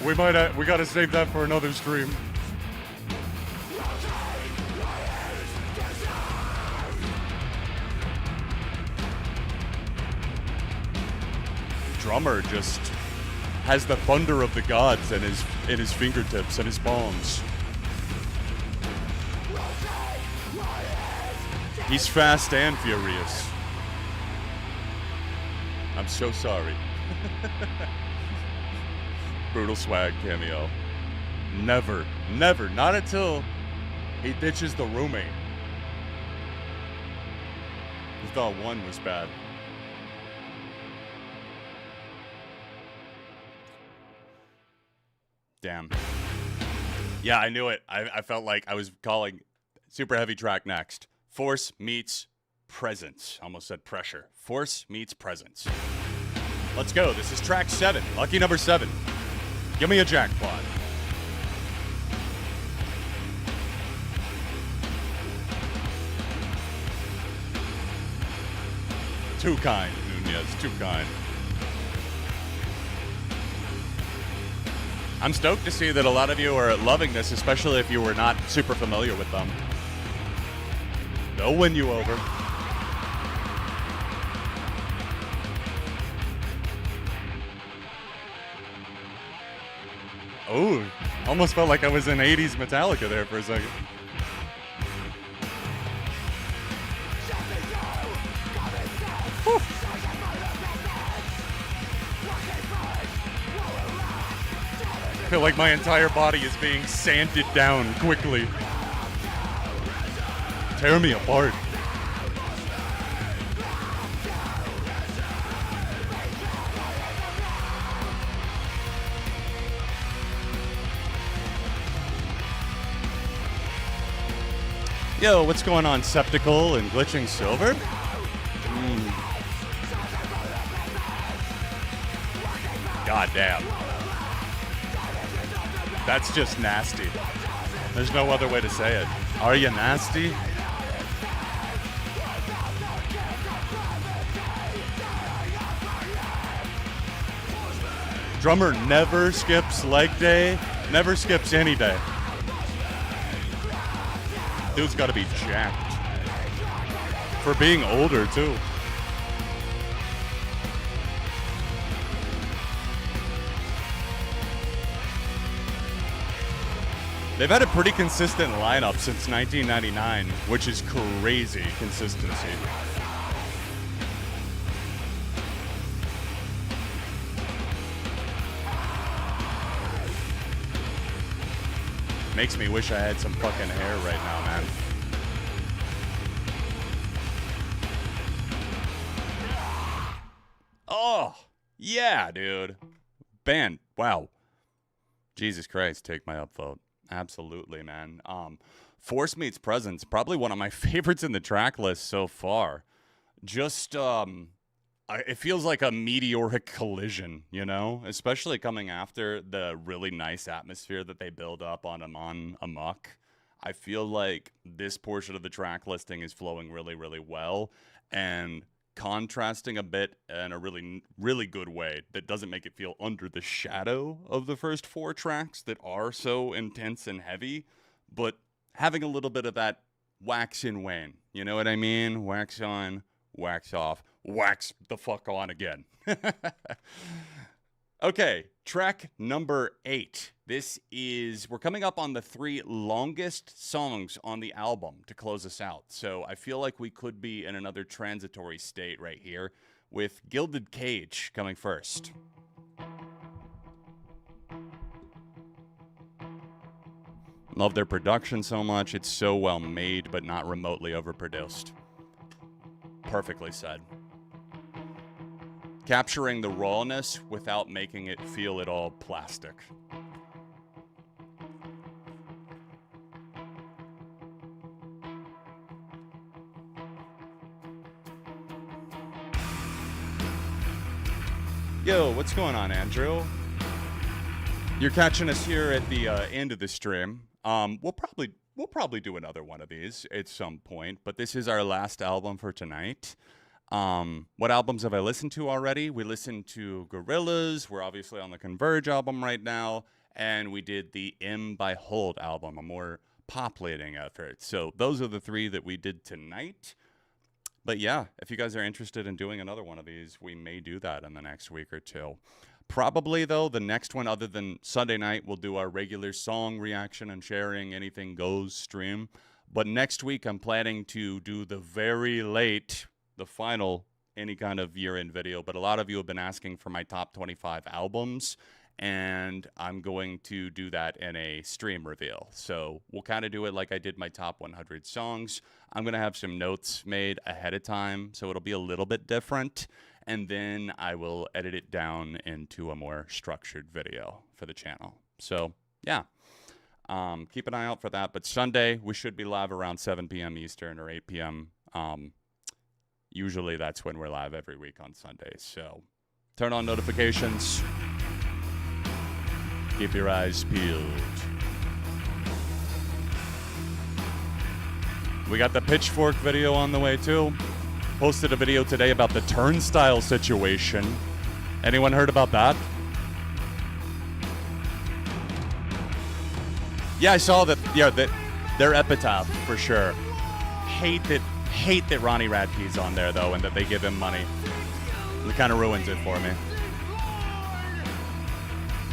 We gotta save that for another stream. Drummer just has the thunder of the gods in his fingertips and his palms. He's fast and furious. I'm so sorry. Brutal Swag cameo. Never, not until he ditches the roommate. He thought one was bad. Damn. Yeah, I knew it. I felt like I was calling super heavy track next. Force meets presence. Almost said pressure. Force meets presence. Let's go. This is track 7. Lucky number 7. Give me a jackpot. Too kind, Nunez, too kind. I'm stoked to see that a lot of you are loving this, especially if you were not super familiar with them. They'll win you over. Oh, almost felt like I was in 80s Metallica there for a second. I feel like my entire body is being sanded down quickly. Tear me apart. Yo, what's going on, Septical and Glitching Silver? God damn. That's just nasty. There's no other way to say it. Are you nasty? Drummer never skips leg day, never skips any day. Dude's gotta be jacked. For being older, too. They've had a pretty consistent lineup since 1999, which is crazy consistency. Makes me wish I had some fucking hair right now, man. Oh, yeah, dude. Band, wow. Jesus Christ, take my upvote. Absolutely, man. Force Meets Presence, probably one of my favorites in the track list so far. Just, it feels like a meteoric collision, you know? Especially coming after the really nice atmosphere that they build up on Amon Amok. I feel like this portion of the track listing is flowing really, really well. And contrasting a bit in a really, really good way that doesn't make it feel under the shadow of the first four tracks that are so intense and heavy, but having a little bit of that wax and wane. You know what I mean? Wax on, wax off, wax the fuck on again. Okay, track number 8. We're coming up on the 3 longest songs on the album to close us out. So I feel like we could be in another transitory state right here with Gilded Cage coming first. Love their production so much. It's so well made, but not remotely overproduced. Perfectly said. Capturing the rawness without making it feel at all plastic. Yo, what's going on, Andrew? You're catching us here at the end of the stream. We'll probably do another one of these at some point, but this is our last album for tonight. What albums have I listened to already? We listened to Gorillaz. We're obviously on the Converge album right now, and we did the M by Hold album, a more pop-leading effort. So those are the 3 that we did tonight. But yeah, if you guys are interested in doing another one of these, we may do that in the next week or 2. Probably, though, the next one, other than Sunday night, we'll do our regular song reaction and sharing anything goes stream. But next week, I'm planning to do the very late, the final, any kind of year-end video. But a lot of you have been asking for my top 25 albums, and I'm going to do that in a stream reveal. So we'll kind of do it like I did my top 100 songs. I'm going to have some notes made ahead of time, so it'll be a little bit different. And then I will edit it down into a more structured video for the channel. So, yeah. Keep an eye out for that. But Sunday, we should be live around 7 p.m. Eastern or 8 p.m. Usually that's when we're live every week on Sundays. So turn on notifications. Keep your eyes peeled. We got the pitchfork video on the way too. Posted a video today about the turnstile situation. Anyone heard about that? Yeah, I saw that. Yeah, that their epitaph for sure. Hate that Ronnie Radke's on there though, and that they give him money. It kind of ruins it for me.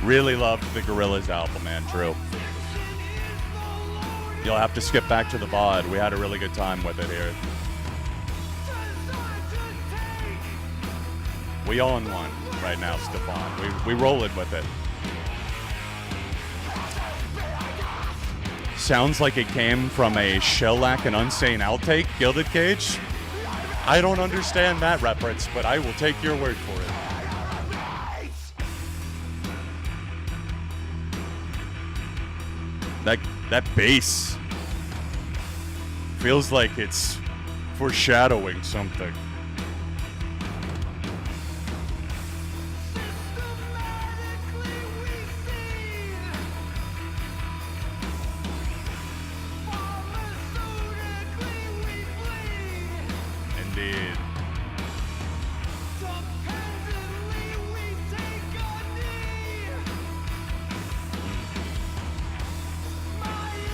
Really loved the Gorillaz album, man. True. You'll have to skip back to the VOD. We had a really good time with it here. We own one right now, Stefan. We roll it with it. Sounds like it came from a Shellac and Unsane outtake, Gilded Cage. I don't understand that reference, but I will take your word for it. That bass feels like it's foreshadowing something. Indeed.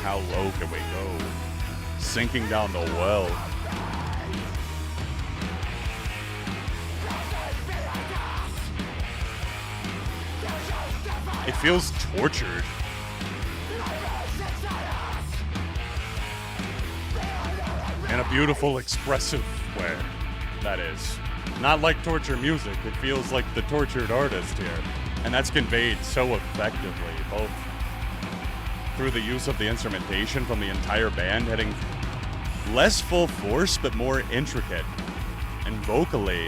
How low can we go? Sinking down the well. It feels tortured. In a beautiful, expressive way, that is. Not like torture music, it feels like the tortured artist here. And that's conveyed so effectively, both through the use of the instrumentation from the entire band, hitting less full force, but more intricate. And vocally,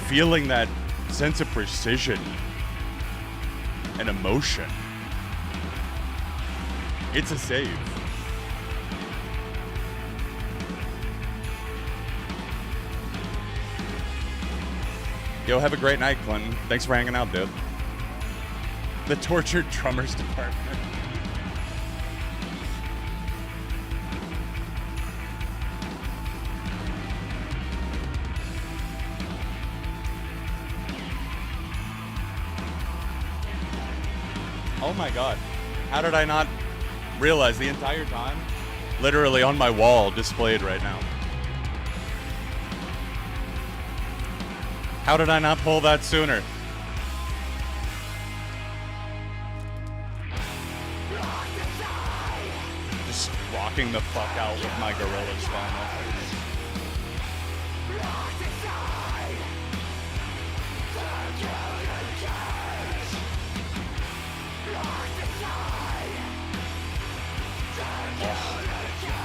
feeling that sense of precision and emotion. It's a save. Yo, have a great night, Clinton. Thanks for hanging out, dude. The tortured drummers department. Oh my god. How did I not realize the entire time? Literally on my wall, displayed right now. How did I not pull that sooner? Just rocking the fuck out with my Gorillaz final.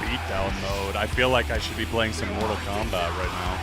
Beatdown mode. I feel like I should be playing some Mortal Kombat right now.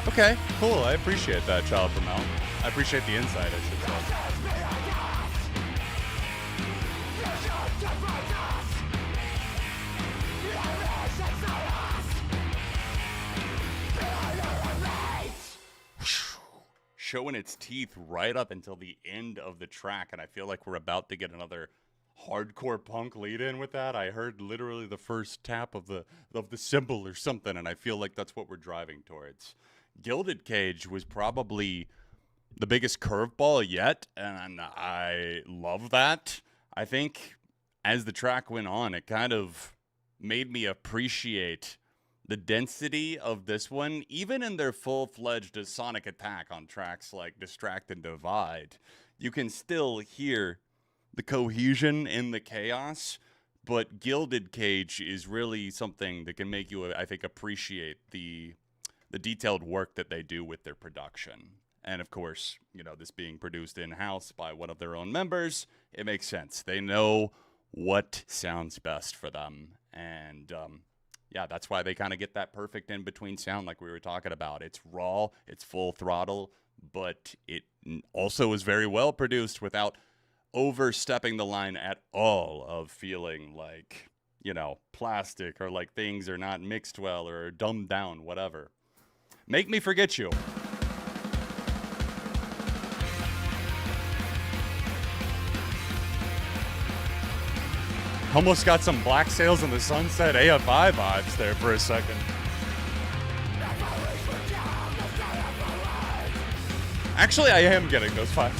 Okay, cool. I appreciate that, Child from Hell. I appreciate the insight, I should say. Showing its teeth right up until the end of the track, and I feel like we're about to get another hardcore punk lead in with that. I heard literally the first tap of the cymbal or something, and I feel like that's what we're driving towards. Gilded Cage was probably the biggest curveball yet, and I love that. I think as the track went on, it kind of made me appreciate the density of this one, even in their full-fledged sonic attack on tracks like Distract and Divide. You can still hear the cohesion in the chaos, but Gilded Cage is really something that can make you, I think, appreciate the detailed work that they do with their production. And of course, you know, this being produced in-house by one of their own members, it makes sense. They know what sounds best for them. And yeah, that's why they kind of get that perfect in-between sound like we were talking about. It's raw, it's full throttle, but it also is very well produced without overstepping the line at all of feeling like, you know, plastic or like things are not mixed well or dumbed down, whatever. Make Me Forget You. Almost got some Black Sails in the Sunset AFI vibes there for a second. Actually, I am getting those vibes.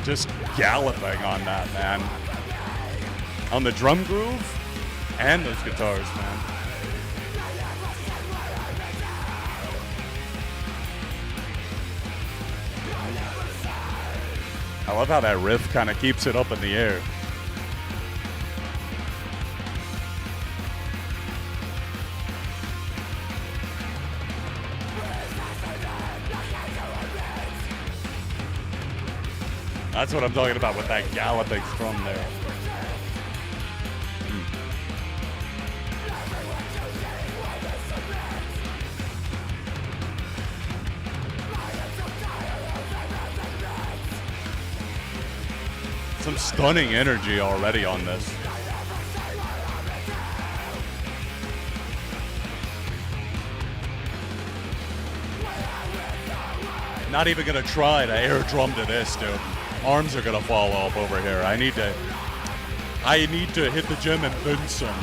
Just galloping on that, man. On the drum groove and those guitars, man. I love how that riff kind of keeps it up in the air. That's what I'm talking about with that galloping strum there. Some stunning energy already on this. Not even gonna try to air drum to this, dude. Arms are gonna fall off over here. I need to hit the gym and then some.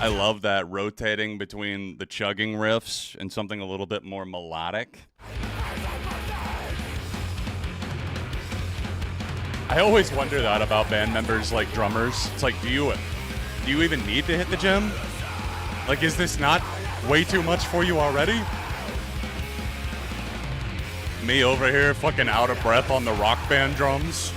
I love that rotating between the chugging riffs and something a little bit more melodic. I always wonder that about band members like drummers. It's like, do you even need to hit the gym? Like, is this not way too much for you already? Me over here fucking out of breath on the Rock Band drums.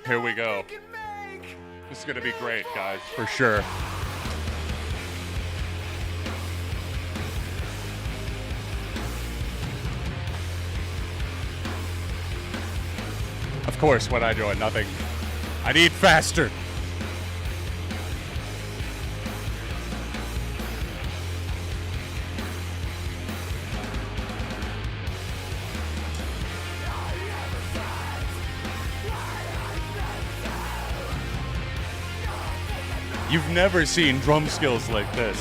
Here we go. This is going to be great, guys, for sure. Of course, when I join, nothing. I need faster. You've never seen drum skills like this.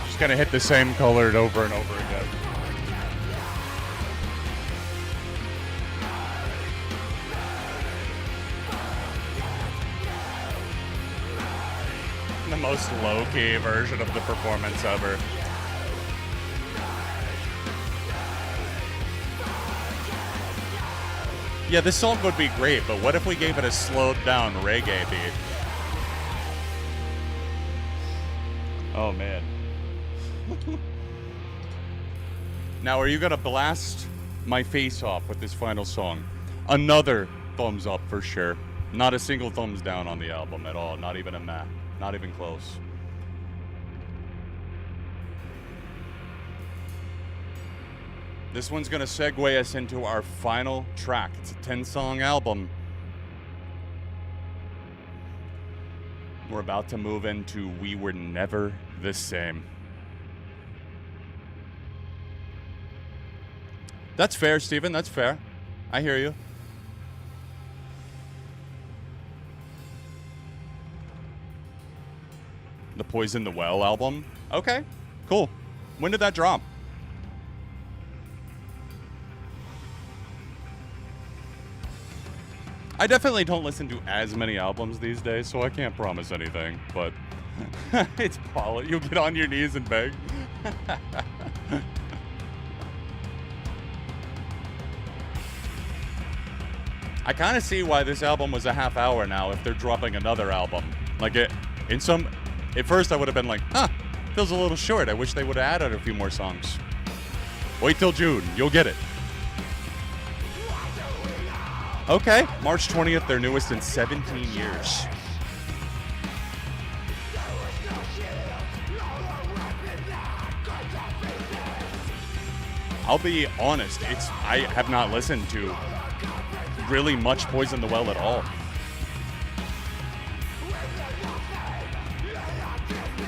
Just gonna hit the same chord over and over again. The most low-key version of the performance ever. Yeah, this song would be great, but what if we gave it a slowed down reggae beat? Oh, man. Now, are you gonna blast my face off with this final song? Another thumbs up for sure. Not a single thumbs down on the album at all. Not even a meh. Not even close. This one's going to segue us into our final track. It's a 10-song album. We're about to move into We Were Never the Same. That's fair, Steven. That's fair. I hear you. The Poison the Well album. Okay, cool. When did that drop? I definitely don't listen to as many albums these days, so I can't promise anything, but it's Paula. You'll get on your knees and beg. I kind of see why this album was a half hour now if they're dropping another album. Like, at first I would have been like, feels a little short. I wish they would have added a few more songs. Wait till June. You'll get it. Okay, March 20th, their newest in 17 years. I'll be honest, I have not listened to really much Poison the Well at all.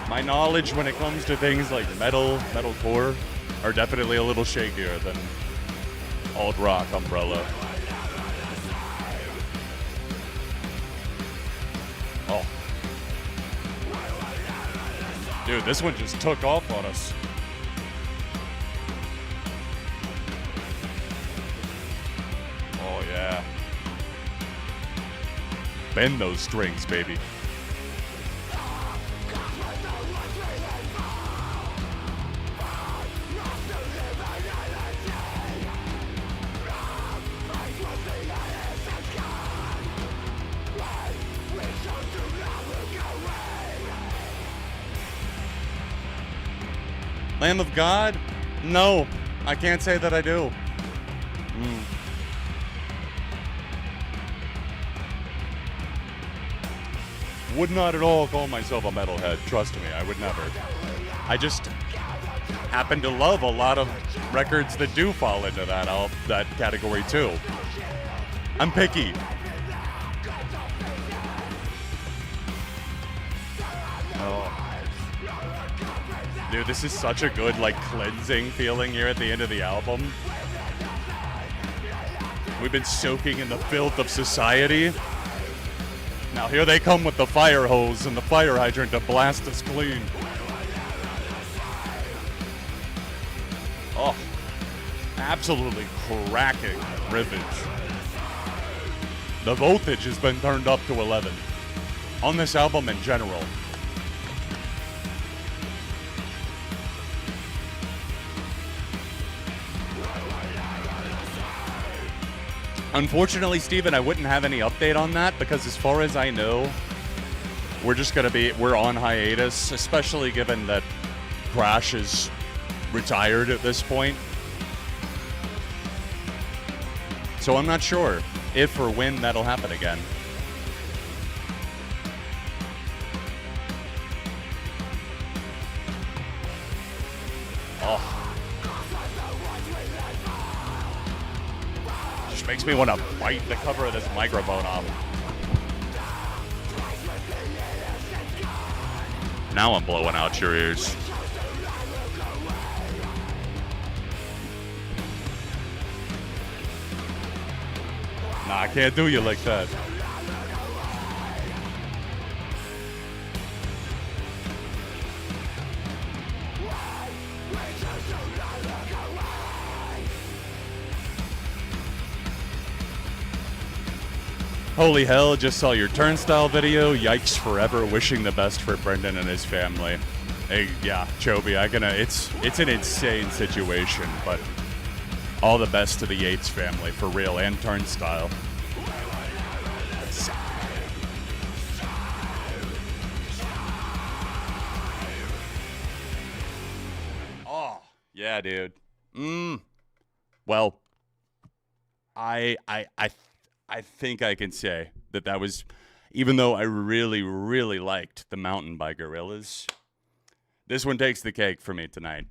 My knowledge when it comes to things like metalcore, are definitely a little shakier than alt rock umbrella. Oh. Dude, this one just took off on us. Oh, yeah. Bend those strings, baby. Lamb of God? No, I can't say that I do. Would not at all call myself a metalhead. Trust me, I would never. I just happen to love a lot of records that do fall into that category too. I'm picky. Oh. Dude, this is such a good, like, cleansing feeling here at the end of the album. We've been soaking in the filth of society. Now here they come with the fire hose and the fire hydrant to blast us clean. Oh, absolutely cracking riffage. The voltage has been turned up to 11 on this album in general. Unfortunately, Steven, I wouldn't have any update on that because as far as I know, we're on hiatus, especially given that Crash is retired at this point. So I'm not sure if or when that'll happen again. Oh. Makes me want to bite the cover of this microphone off. Now I'm blowing out your ears. Nah, I can't do you like that. Holy hell, just saw your turnstile video. Yikes forever. Wishing the best for Brendan and his family. Hey, yeah, Chobi, it's an insane situation, but all the best to the Yates family, for real, and Turnstile. Oh, yeah, dude. Well, I think I can say that was, even though I really, really liked The Mountain by Gorillaz, this one takes the cake for me tonight.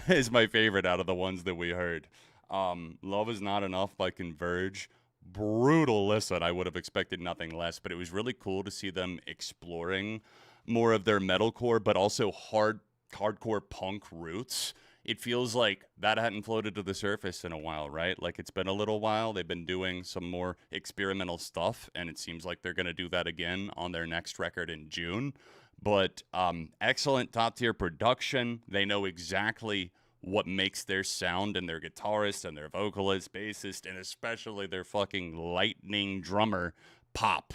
Is my favorite out of the ones that we heard. Love Is Not Enough by Converge. Brutal listen. I would have expected nothing less, but it was really cool to see them exploring more of their metalcore, but also hardcore punk roots. It feels like that hadn't floated to the surface in a while, right? Like it's been a little while. They've been doing some more experimental stuff, and it seems like they're going to do that again on their next record in June. But excellent top-tier production. They know exactly what makes their sound and their guitarist and their vocalist, bassist, and especially their fucking lightning drummer pop.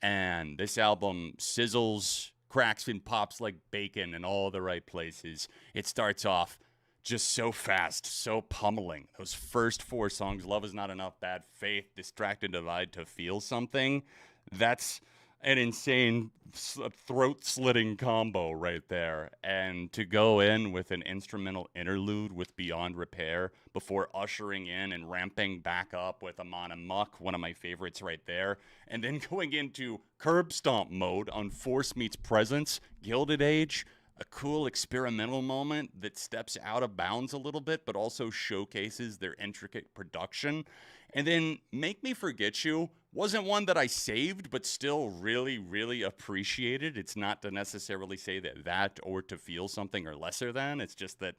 And this album sizzles, cracks, and pops like bacon in all the right places. It starts off just so fast, so pummeling. Those first 4 songs, Love Is Not Enough, Bad Faith, Distracted, Divide to Feel Something, that's an insane throat-slitting combo right there. And to go in with an instrumental interlude with Beyond Repair before ushering in and ramping back up with Amon Amok, one of my favorites right there, and then going into curb stomp mode on Force Meets Presence, Gilded Age, a cool experimental moment that steps out of bounds a little bit, but also showcases their intricate production. And then Make Me Forget You wasn't one that I saved, but still really, really appreciated. It's not to necessarily say that or to feel something or lesser than. It's just that,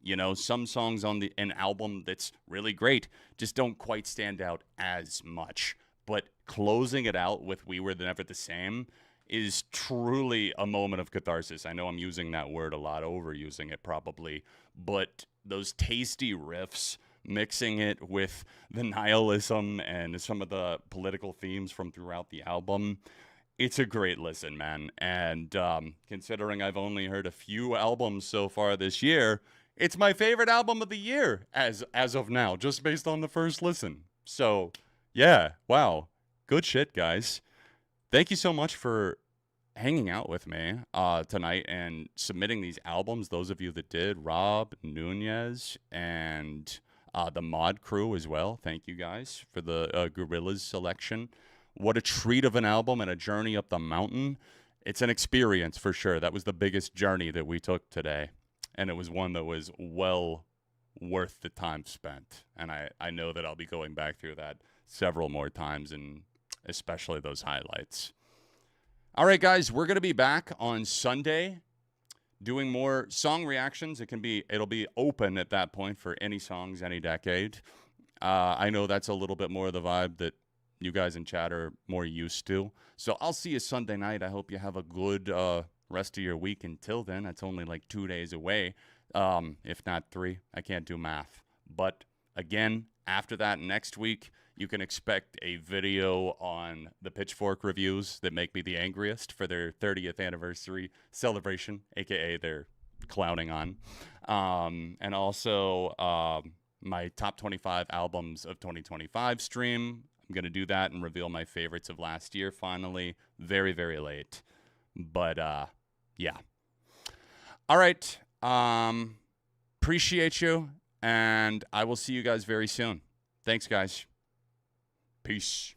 you know, some songs on an album that's really great just don't quite stand out as much. But closing it out with We Were Never the Same is truly a moment of catharsis. I know I'm using that word a lot, overusing it probably, but those tasty riffs, mixing it with the nihilism and some of the political themes from throughout the album, it's a great listen, man. And considering I've only heard a few albums so far this year, it's my favorite album of the year as of now, just based on the first listen. So, yeah, wow. Good shit, guys. Thank you so much for hanging out with me tonight and submitting these albums. Those of you that did, Rob, Nunez, and the Mod Crew as well. Thank you guys for the Gorillaz selection. What a treat of an album and a journey up the mountain. It's an experience for sure. That was the biggest journey that we took today. And it was one that was well worth the time spent. And I know that I'll be going back through that several more times, and especially those highlights. All right, guys, we're going to be back on Sunday doing more song reactions. It'll be open at that point for any songs, any decade. I know that's a little bit more of the vibe that you guys in chat are more used to. So I'll see you Sunday night. I hope you have a good rest of your week. Until then, that's only like 2 days away, if not 3. I can't do math. But again, after that, next week, you can expect a video on the Pitchfork reviews that make me the angriest for their 30th anniversary celebration, a.k.a. their clowning on. And also my top 25 albums of 2025 stream. I'm going to do that and reveal my favorites of last year finally. Very, very late. But, yeah. All right. Appreciate you, and I will see you guys very soon. Thanks, guys. Peace.